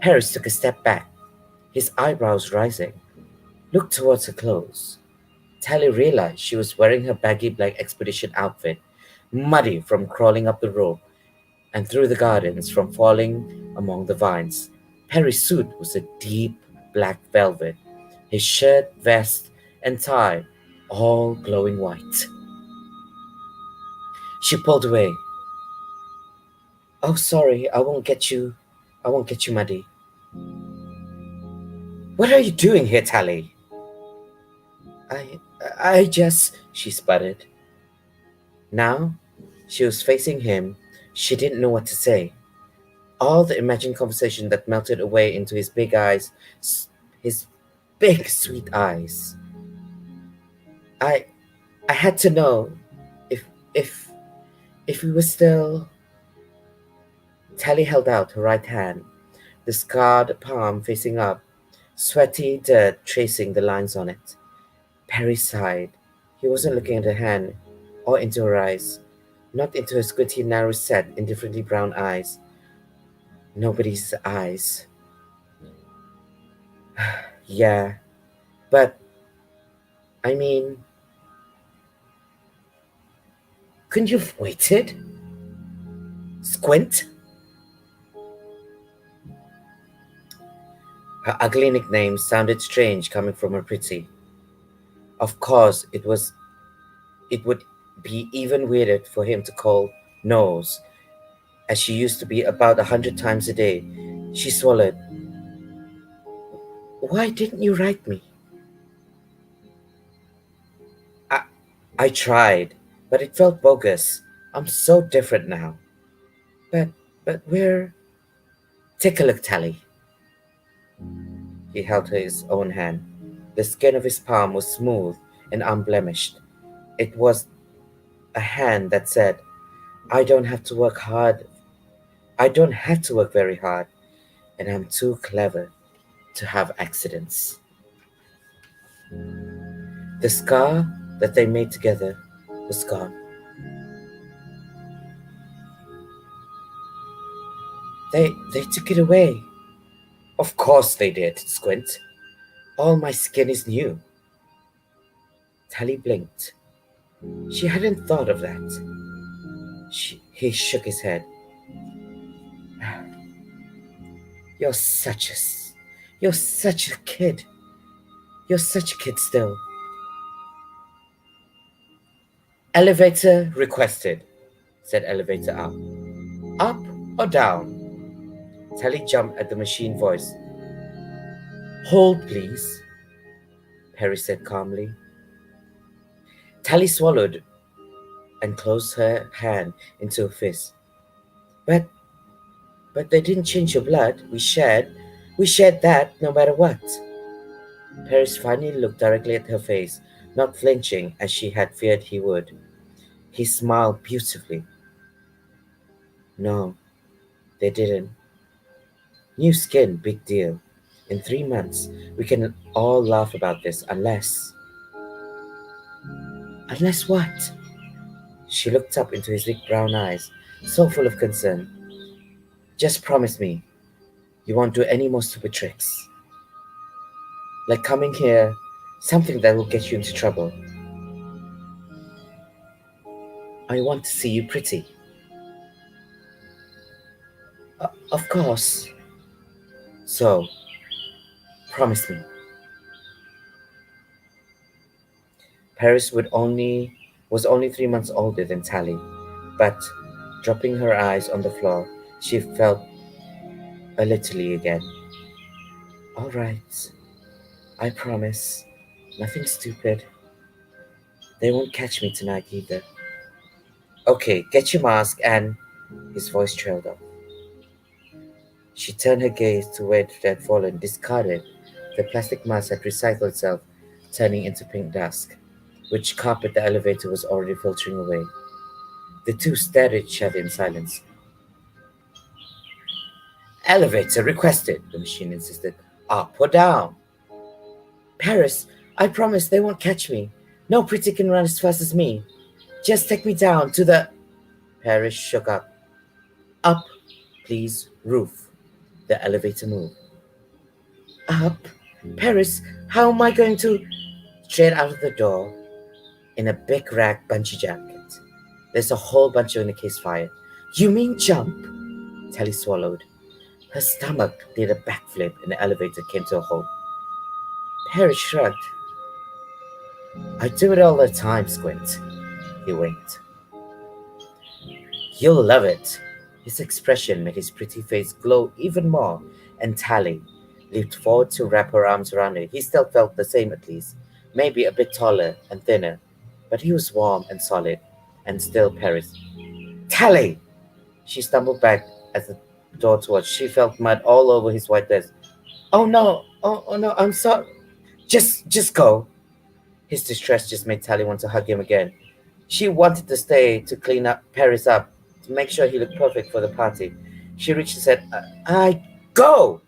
Paris took a step back, his eyebrows rising, looked towards her clothes. Tally realized she was wearing her baggy black expedition outfit, muddy from crawling up the rope and through the gardens from falling among the vines. Perry's suit was a deep black velvet, his shirt, vest, and tie all glowing white. She pulled away. Oh, sorry, I won't get you. I won't get you muddy. What are you doing here, Tally? I, I just, she sputtered. Now she was facing him. She didn't know what to say. All the imagined conversation that melted away into his big eyes, his big sweet eyes. I I had to know if if if we were still. Tally held out her right hand, the scarred palm facing up, sweaty dirt tracing the lines on it. Perry sighed. He wasn't looking at her hand or into her eyes, not into her squinty, narrow set, indifferently brown eyes. Nobody's eyes. Yeah, but I mean, couldn't you have waited? Squint? Her ugly nickname sounded strange coming from her pretty. Of course, it would be even weirder for him to call nose, as she used to be about 100 times a day. She swallowed. Why didn't you write me? I, I tried, but it felt bogus. I'm so different now. But, but we're... Take a look, Tally. He held her his own hand. The skin of his palm was smooth and unblemished. It was a hand that said, I don't have to work hard. I don't have to work very hard, and I'm too clever to have accidents. The scar that they made together was gone. They took it away. Of course they did, Squint. All my skin is new. Tally blinked. She hadn't thought of that. He shook his head. You're such a, you're such a kid. You're such a kid still. Elevator requested, said elevator up. Up or down? Tally jumped at the machine voice. Hold, please, Perry said calmly. Tally swallowed and closed her hand into a fist. But, but they didn't change your blood. We shared that no matter what. Paris finally looked directly at her face, not flinching as she had feared he would. He smiled beautifully. No, they didn't. New skin, big deal. In 3 months, we can all laugh about this unless. Unless what? She looked up into his big brown eyes, so full of concern. Just promise me you won't do any more stupid tricks. Like coming here, something that will get you into trouble. I want to see you pretty. Of course. So, promise me. Paris was only 3 months older than Tally, but dropping her eyes on the floor, she felt a little again. All right, I promise. Nothing stupid. They won't catch me tonight either. Okay, get your mask and his voice trailed off. She turned her gaze to where it had fallen, discarded. The plastic mass had recycled itself, turning into pink dust, which carpet the elevator was already filtering away. The two stared at each other in silence. Elevator requested, the machine insisted. Up or down? Paris, I promise they won't catch me. No pretty can run as fast as me. Just take me down to the. Paris shook up. Up, please, roof. The elevator moved. Up? Paris, how am I going to. Straight out of the door, in a big rag bungee jacket. There's a whole bunch in the case fire. You mean jump? Tally swallowed. Her stomach did a backflip and the elevator came to a halt. Paris shrugged. I do it all the time, Squint. He winked. You'll love it. His expression made his pretty face glow even more, and Tally leaped forward to wrap her arms around her. He still felt the same at least, maybe a bit taller and thinner, but he was warm and solid, and still Paris. Tally! She stumbled back as the door towards. She felt mud all over his white dress. Oh no! Oh no! I'm sorry. Just go. His distress just made Tally want to hug him again. She wanted to stay to clean up Paris up, to make sure he looked perfect for the party. She reached and said, I go!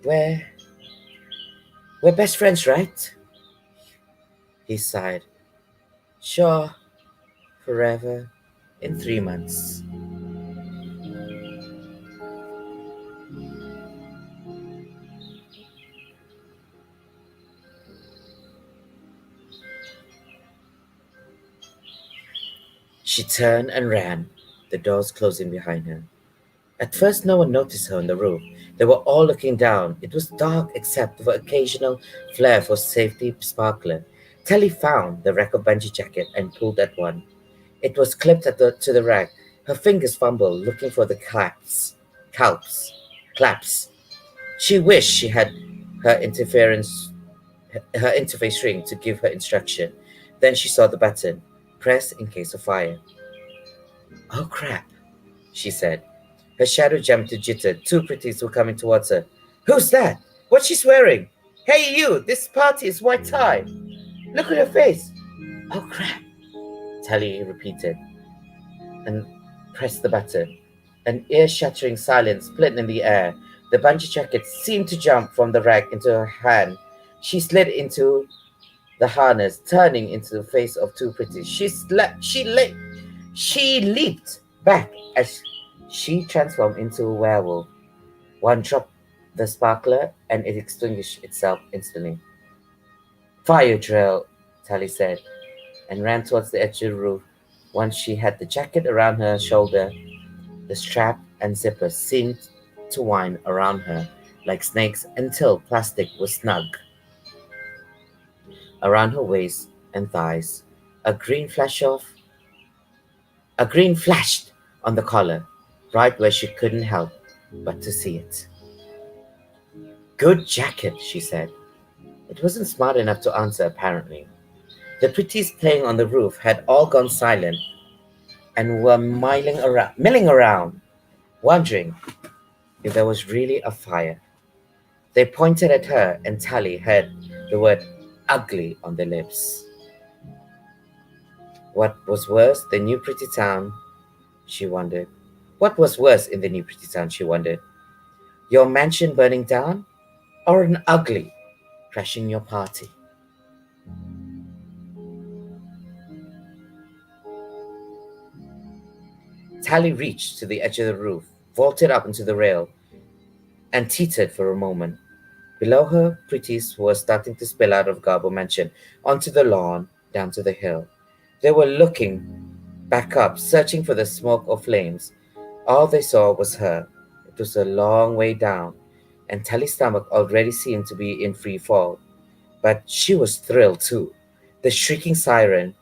We're, we're best friends, right? He sighed. Sure, forever, in 3 months. She turned and ran, the doors closing behind her. At first, no one noticed her on the roof. They were all looking down. It was dark except for occasional flare for safety sparkler. Telly found the rack of bungee jacket and pulled at one. It was clipped to the rack. Her fingers fumbled, looking for the calps, claps. She wished she had her her interface ring to give her instruction. Then she saw the button. Press in case of fire. Oh crap, she said. Her shadow jumped to jitter. Two pretties were coming towards her. Who's that? What's she wearing? Hey you, this party is white tie. Look at her face. Oh crap, Tally repeated and pressed the button. An ear-shattering silence split in the air. The bungee jacket seemed to jump from the rack into her hand. She slid into the harness, turning into the face of two pretties. She leaped back as she transformed into a werewolf. One dropped the sparkler and it extinguished itself instantly. Fire drill, Tally said, and ran towards the edge of the roof. Once she had the jacket around her shoulder, the strap and zipper seemed to wind around her like snakes until plastic was snug around her waist and thighs. A green flash off A green flashed on the collar, right where she couldn't help but to see it. Good jacket, she said. It wasn't smart enough to answer, apparently. The pretties playing on the roof had all gone silent and were milling around, wondering if there was really a fire. They pointed at her, and Tally had the word ugly on their lips. What was worse, the new pretty town, she wondered. What was worse in the new pretty town, she wondered? Your mansion burning down, or an ugly crashing your party? Tally reached to the edge of the roof, vaulted up into the rail, and teetered for a moment. Below her, pretties were starting to spill out of Garbo Mansion onto the lawn, down to the hill. They were looking back up, searching for the smoke or flames. All they saw was her. It was a long way down, and Tally's stomach already seemed to be in free fall. But she was thrilled too. The shrieking siren,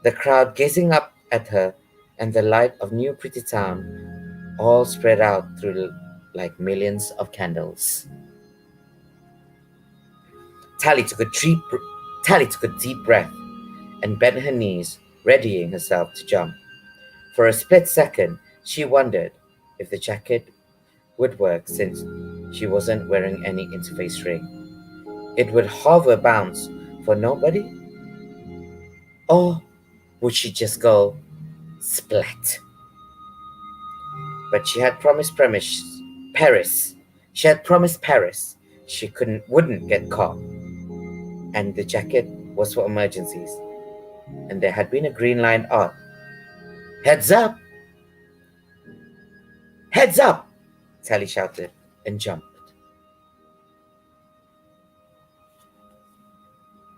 the crowd gazing up at her, and the light of New Pretty Town all spread out through like millions of candles. Tally took a deep breath and bent her knees, readying herself to jump. For a split second, she wondered if the jacket would work since she wasn't wearing any interface ring. It would hover bounce for nobody? Or would she just go splat? But she had promised Paris. She had promised Paris she wouldn't get caught, and the jacket was for emergencies. And there had been a green line art. Heads up! Heads up! Sally shouted and jumped.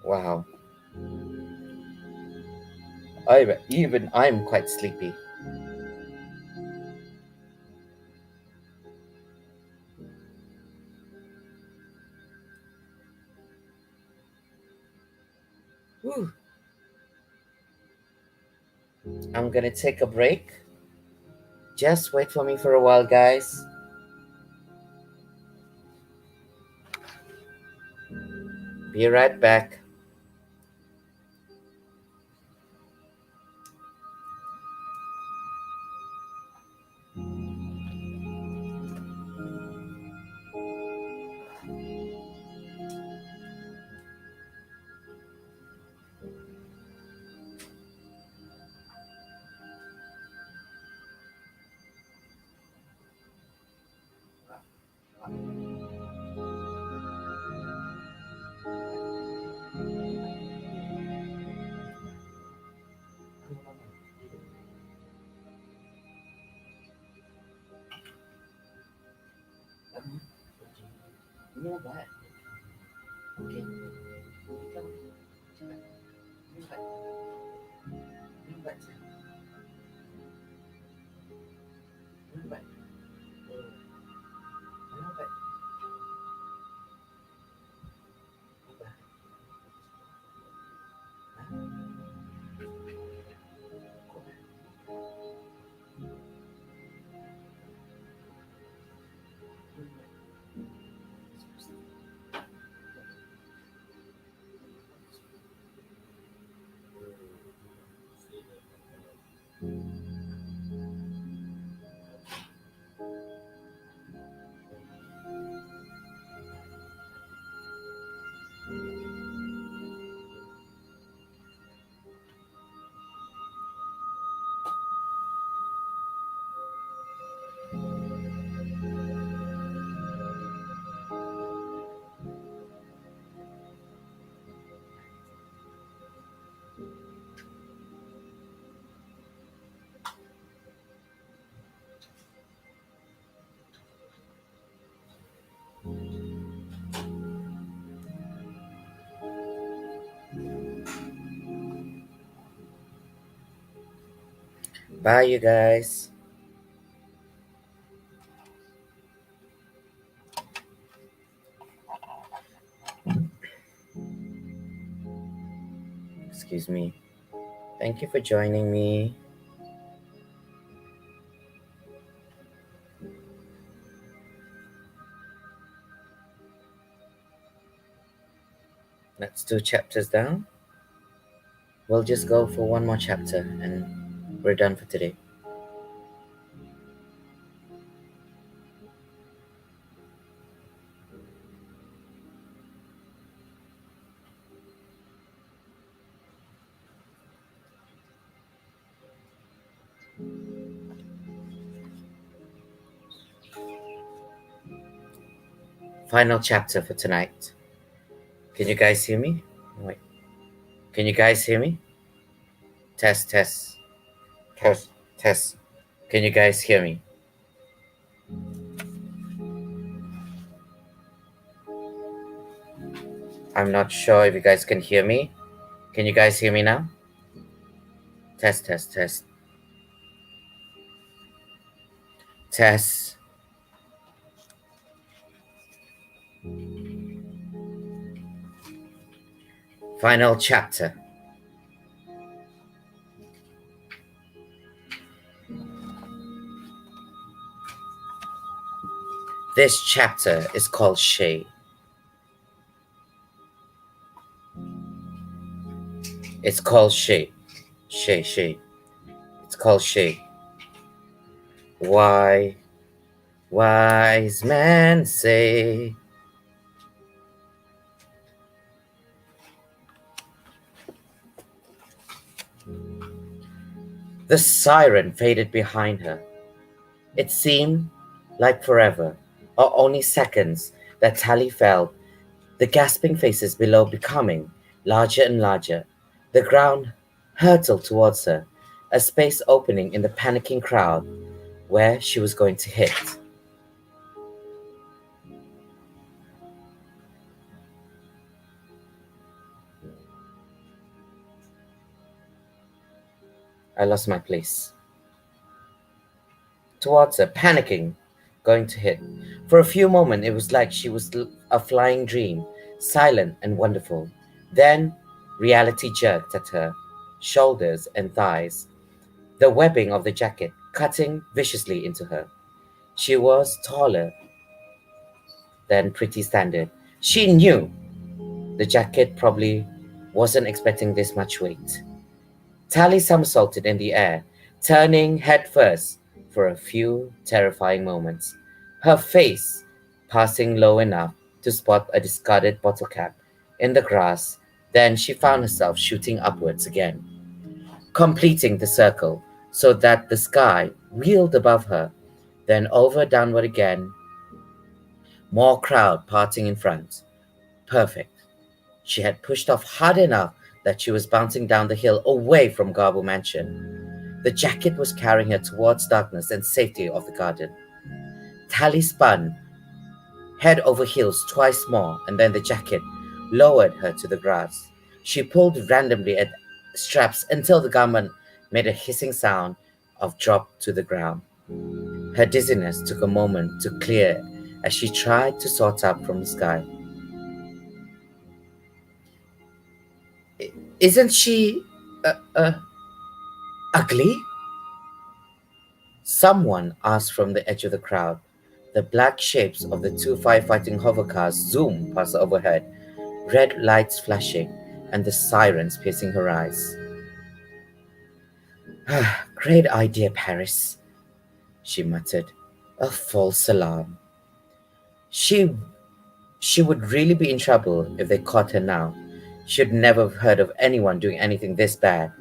Wow. Even I'm quite sleepy. Whew. I'm gonna take a break. Just wait for me for a while, guys. Be right back. Bye, you guys. Excuse me. Thank you for joining me. That's two chapters down. We'll just go for one more chapter and we're done for today. Final chapter for tonight. Can you guys hear me? Wait. Can you guys hear me? Test, test, test, test. Can you guys hear me? I'm not sure if you guys can hear me. Can you guys hear me now? Test, test, test. Test. Final chapter. This chapter is called Shade. It's called Shade. Shay, Shay. It's called Shay. Why, wise men say. The siren faded behind her. It seemed like forever, or only seconds, that Tally felt the gasping faces below becoming larger and larger. The ground hurtled towards her, a space opening in the panicking crowd where she was going to hit. I lost my place. Towards her, panicking, going to hit. For a few moments, it was like she was a flying dream, silent and wonderful. Then, reality jerked at her shoulders and thighs, the webbing of the jacket cutting viciously into her. She was taller than pretty standard. She knew the jacket probably wasn't expecting this much weight. Tally somersaulted in the air, turning head first for a few terrifying moments, her face passing low enough to spot a discarded bottle cap in the grass. Then she found herself shooting upwards again, completing the circle so that the sky wheeled above her, then over downward again, more crowd parting in front. Perfect. She had pushed off hard enough that she was bouncing down the hill away from Garbo Mansion. The jacket was carrying her towards darkness and safety of the garden. Tally spun, head over heels twice more, and then the jacket lowered her to the grass. She pulled randomly at straps until the garment made a hissing sound of drop to the ground. Her dizziness took a moment to clear as she tried to sort up from the sky. Isn't she uh, uh, ugly? Someone asked from the edge of the crowd. The black shapes of the two firefighting hovercars zoomed past overhead, red lights flashing and the sirens piercing her eyes. Great idea, Paris, she muttered. A false alarm. She she would really be in trouble if they caught her now. She'd never have heard of anyone doing anything this bad.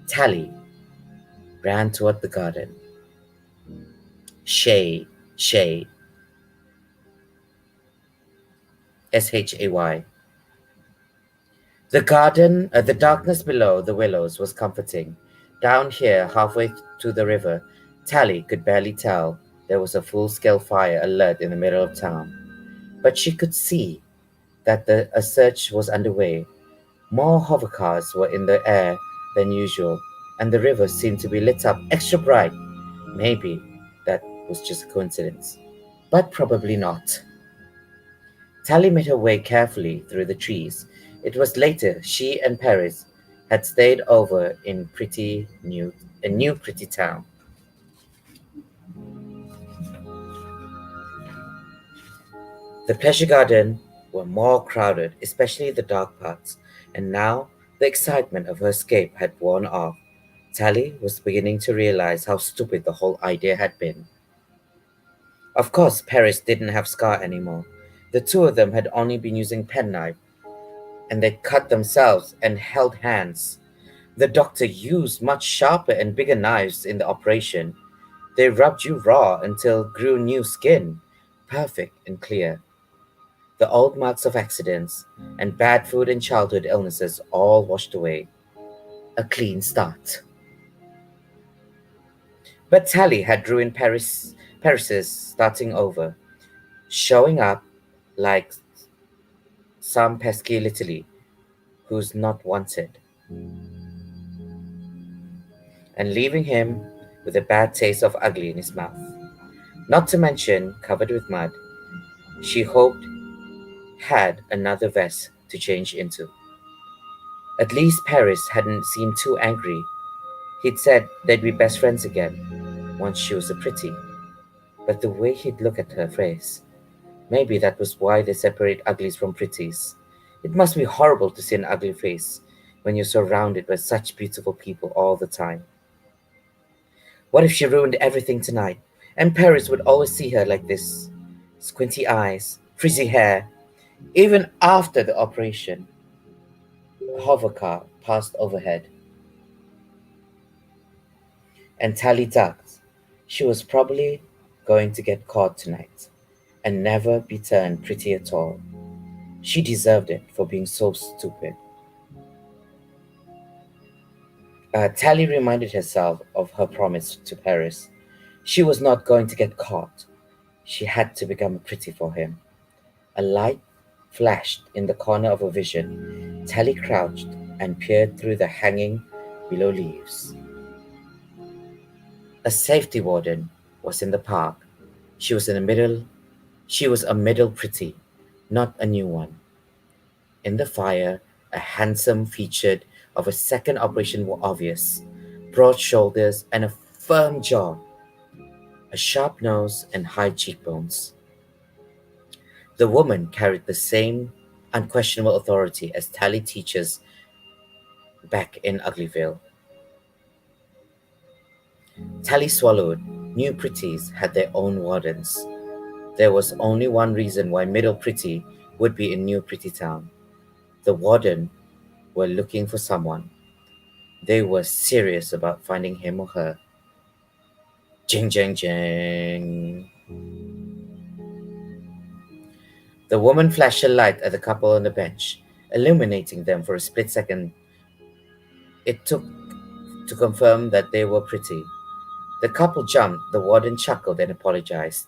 Tally ran toward the garden. Shay, Shay, Shay. The darkness below the willows was comforting. Down here, halfway to the river, Tally could barely tell there was a full-scale fire alert in the middle of town. But she could see that a search was underway. More hovercars were in the air than usual, and the river seemed to be lit up extra bright. Maybe that was just a coincidence, but probably not. Tally made her way carefully through the trees. It was later she and Paris had stayed over in a new pretty town. The pleasure garden were more crowded, especially the dark parts, and now the excitement of her escape had worn off. Tally was beginning to realize how stupid the whole idea had been. Of course, Paris didn't have Scar anymore. The two of them had only been using penknife, and they cut themselves and held hands. The doctor used much sharper and bigger knives in the operation. They rubbed you raw until grew new skin, perfect and clear. The old marks of accidents and bad food and childhood illnesses all washed away. A clean start. But Tally had ruined Paris's starting over, showing up like some pesky little who's not wanted, and leaving him with a bad taste of ugly in his mouth, not to mention covered with mud. She hoped had another vest to change into. At least Paris hadn't seemed too angry. He'd said they'd be best friends again once she was a pretty. But the way he'd look at her face, maybe that was why they separate uglies from pretties. It must be horrible to see an ugly face. when you're surrounded by such beautiful people all the time? What if she ruined everything tonight, and Paris would always see her like this? Squinty eyes, frizzy hair. Even after the operation, a hover car passed overhead, and Tally ducked. She was probably going to get caught tonight and never be turned pretty at all. She deserved it for being so stupid. Tally reminded herself of her promise to Paris. She was not going to get caught. She had to become pretty for him. A light flashed in the corner of her vision. Tally crouched and peered through the hanging willow leaves. A safety warden was in the park. She was in the middle. She was a middle pretty, not a new one. In the fire, a handsome featured of a second operation were obvious. Broad shoulders and a firm jaw, a sharp nose and high cheekbones. The woman carried the same unquestionable authority as Tally teachers back in Uglyville. Tally swallowed. New pretties had their own wardens. There was only one reason why Middle Pretty would be in New Pretty Town. The warden were looking for someone. They were serious about finding him or her. Jing, jing, jing. The woman flashed a light at the couple on the bench, illuminating them for a split second. It took to confirm that they were pretty. The couple jumped, the warden chuckled and apologized.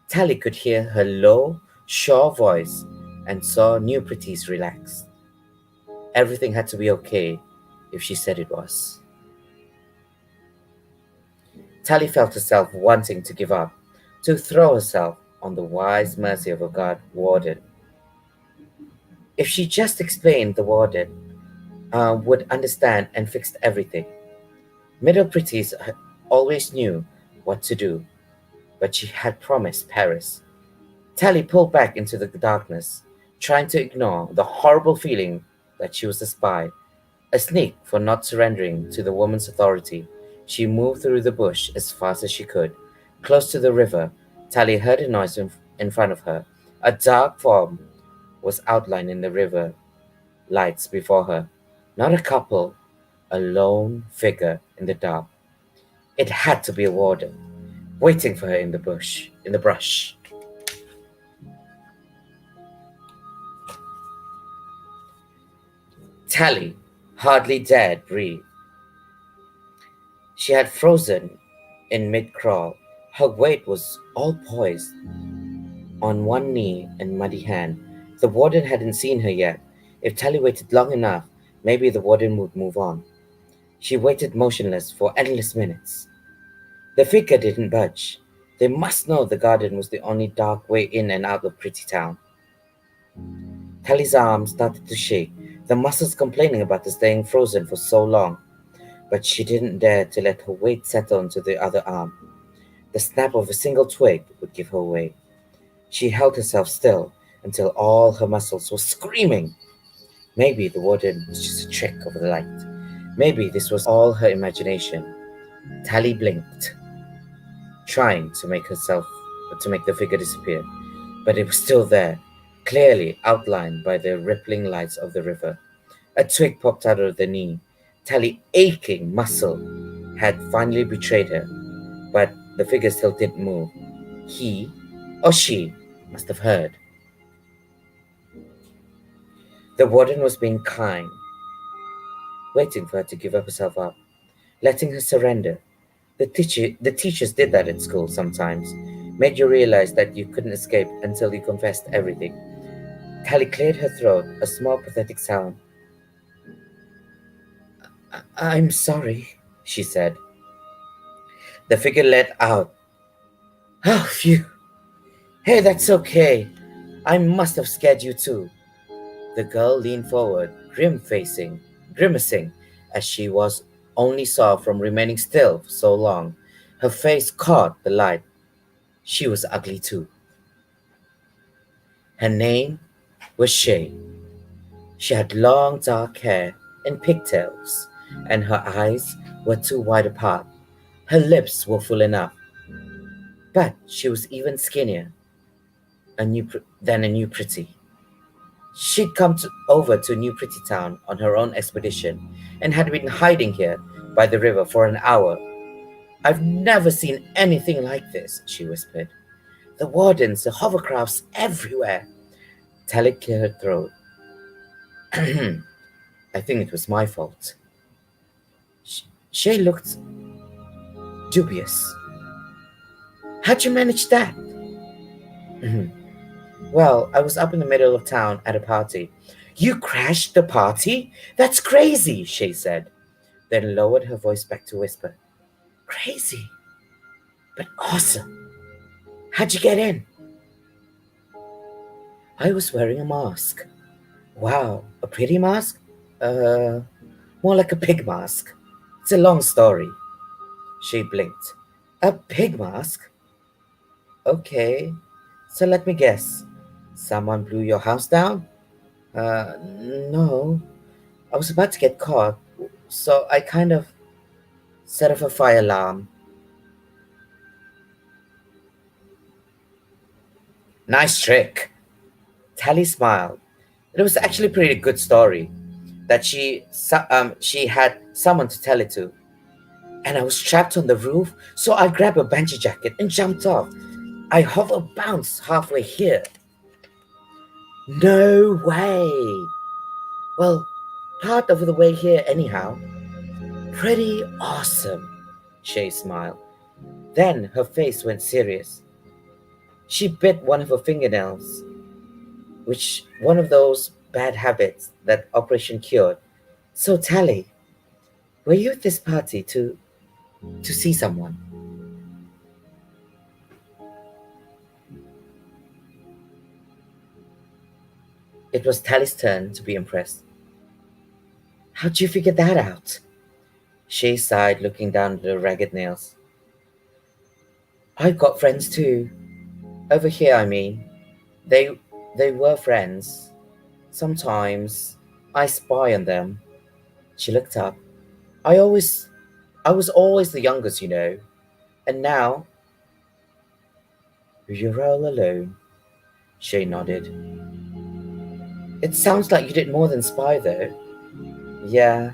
Tally could hear her low, sure voice and saw New Pretty's relax. Everything had to be okay if she said it was. Tally felt herself wanting to give up, to throw herself on the wise mercy of a guard warden. If she just explained, the warden would understand and fixed everything. Middle Pretties always knew what to do, but she had promised Paris. Tally pulled back into the darkness, trying to ignore the horrible feeling that she was a spy, a sneak for not surrendering to the woman's authority. She moved through the bush as fast as she could. Close to the river, Tally heard a noise in front of her. A dark form was outlined in the river lights before her. Not a couple, a lone figure in the dark. It had to be a warden, waiting for her in the brush. Tally hardly dared breathe. She had frozen in mid crawl. Her weight was all poised on one knee and muddy hand. The warden hadn't seen her yet. If Tally waited long enough, maybe the warden would move on. She waited motionless for endless minutes. The figure didn't budge. They must know the garden was the only dark way in and out of Pretty Town. Tally's arms started to shake, the muscles complaining about the staying frozen for so long. But she didn't dare to let her weight settle into the other arm. The snap of a single twig would give her away. She held herself still until all her muscles were screaming. Maybe the warden was just a trick of the light. Maybe this was all her imagination. Tally blinked, trying to make the figure disappear, but it was still there, clearly outlined by the rippling lights of the river. A twig popped out of the knee. Tally, aching muscle, had finally betrayed her, but the figure still didn't move. He or she must have heard. The warden was being kind, waiting for her to give herself up, letting her surrender. The teachers did that at school sometimes, made you realize that you couldn't escape until you confessed everything. Tally cleared her throat, a small pathetic sound. I'm sorry, she said. The figure let out. Oh, phew. Hey, that's okay. I must have scared you too. The girl leaned forward, grimacing, as she was only saw from remaining still for so long. Her face caught the light. She was ugly too. Her name was Shay. She had long dark hair, in pigtails, and her eyes were too wide apart. Her lips were full enough, but she was even skinnier than a new pretty. She'd come over to New Pretty Town on her own expedition and had been hiding here by the river for an hour. I've never seen anything like this, she whispered. The wardens, the hovercrafts everywhere. Tally cleared her throat. I think it was my fault. Shay looked dubious. How'd you manage that? Well, I was up in the middle of town at a party. You crashed the party? That's crazy, Shay said, then lowered her voice back to whisper. Crazy, but awesome. How'd you get in? I was wearing a mask. Wow, a pretty mask? Uh, More like a pig mask. It's a long story. She blinked. A pig mask? Okay, so let me guess. Someone blew your house down? Uh, no. I was about to get caught, so I kind of set off a fire alarm. Nice trick. Tally smiled. It was actually a pretty good story that she had someone to tell it to. And I was trapped on the roof, so I grabbed a bungee jacket and jumped off. I hover bounced halfway here. No way! Well, part of the way here anyhow. Pretty awesome, Shay smiled. Then her face went serious. She bit one of her fingernails, which one of those bad habits that Operation cured. So Tally, were you at this party to see someone? It was Tally's turn to be impressed. How'd you figure that out? She sighed, looking down at her ragged nails. I've got friends too. Over here, I mean. They they were friends. Sometimes I spy on them. She looked up. I always I was always the youngest, you know. And now you're all alone. Shay nodded. It sounds like you did more than spy though. Yeah,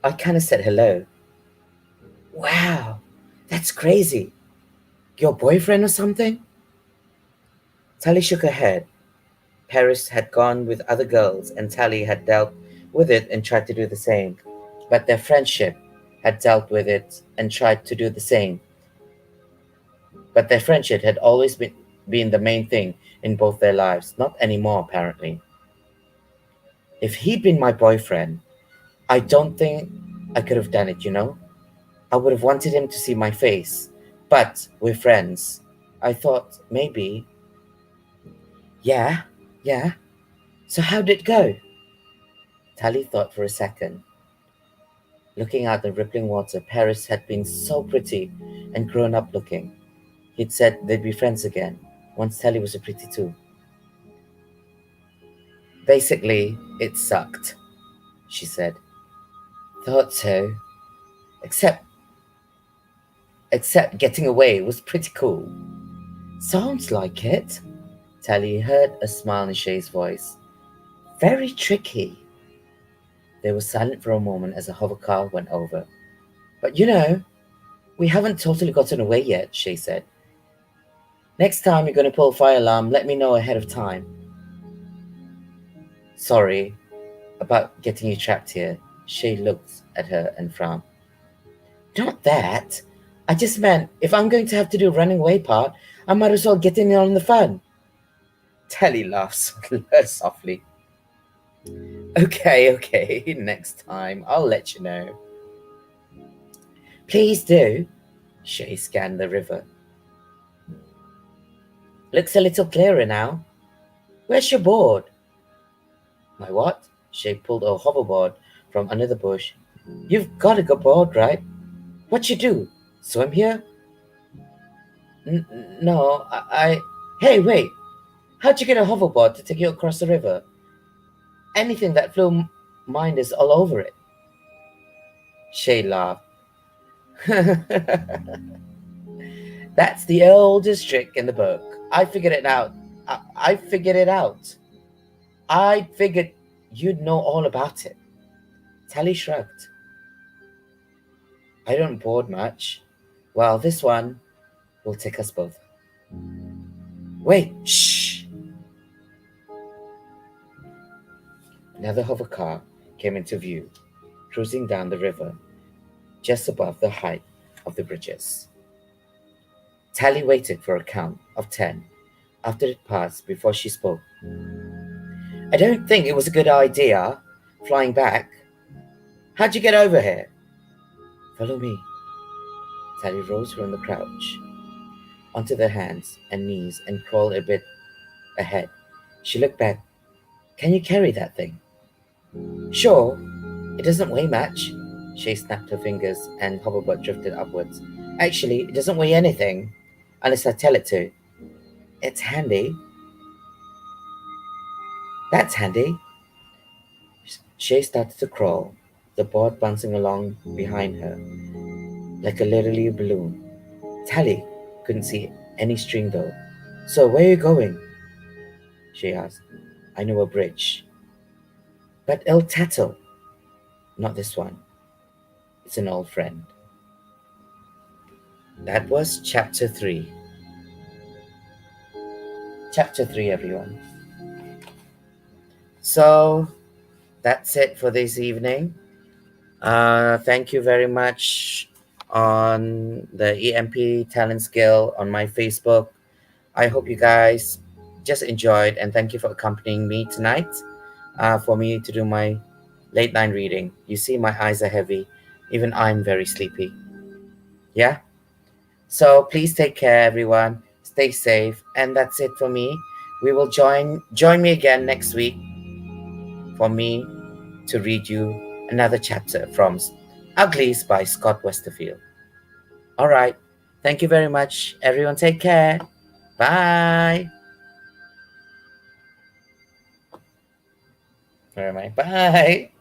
I kinda said hello. Wow, that's crazy. Your boyfriend or something? Tally shook her head. Paris had gone with other girls, and Tally had dealt with it and tried to do the same. But their friendship had dealt with it and tried to do the same. But their friendship had always been the main thing in both their lives, not anymore, apparently. If he'd been my boyfriend, I don't think I could have done it, you know? I would have wanted him to see my face. But we're friends. I thought maybe. Yeah, yeah. So how'd it go? Tally thought for a second. Looking out the rippling water, Paris had been so pretty and grown up looking. He'd said they'd be friends again, once Tally was a pretty too. Basically, it sucked, she said. Thought so. Except except getting away was pretty cool. Sounds like it. Tally heard a smile in Shay's voice. Very tricky. They were silent for a moment as a hover car went over. But you know, we haven't totally gotten away yet, Shay said. Next time you're going to pull a fire alarm, let me know ahead of time. Sorry about getting you trapped here. Shay looked at her and frowned. Not that. I just meant if I'm going to have to do a running away part, I might as well get in on the fun. Tally laughed softly. Okay, next time I'll let you know. Please do. Shay scanned the river. Looks a little clearer now. Where's your board? My what? Shay pulled a hoverboard from under the bush. You've got a good board, right? What you do? Swim here? No, Hey, wait! How'd you get a hoverboard to take you across the river? Anything that flew Mine is all over it. Shay laughed. That's the oldest trick in the book. I figured it out. I figured it out. I figured you'd know all about it. Tally shrugged. I don't board much. Well, this one will take us both. Wait, shh! Another hover car came into view, cruising down the river, just above the height of the bridges. Tally waited for a count of 10 after it passed before she spoke. I don't think it was a good idea, flying back. How'd you get over here? Follow me. Tally rose from the crouch onto their hands and knees and crawled a bit ahead. She looked back. Can you carry that thing? Sure. It doesn't weigh much. She snapped her fingers and hoverboard drifted upwards. Actually, it doesn't weigh anything, unless I tell it to. It's handy. That's handy. Shay started to crawl, the board bouncing along behind her, like a literally balloon. Tally couldn't see any string though. So where are you going? She asked. I know a bridge. But El Tattle. Not this one. It's an old friend. That was chapter 3. Chapter 3, everyone. So that's it for this evening. Thank you very much on the EMP Talent Skill on my Facebook. I hope you guys just enjoyed and thank you for accompanying me tonight for me to do my late night reading. You see, my eyes are heavy. Even I'm very sleepy. Yeah? So please take care, everyone. Stay safe. And that's it for me. We will join me again next week for me to read you another chapter from Uglies by Scott Westerfield. All right. Thank you very much. Everyone take care. Bye. Where am I? Bye.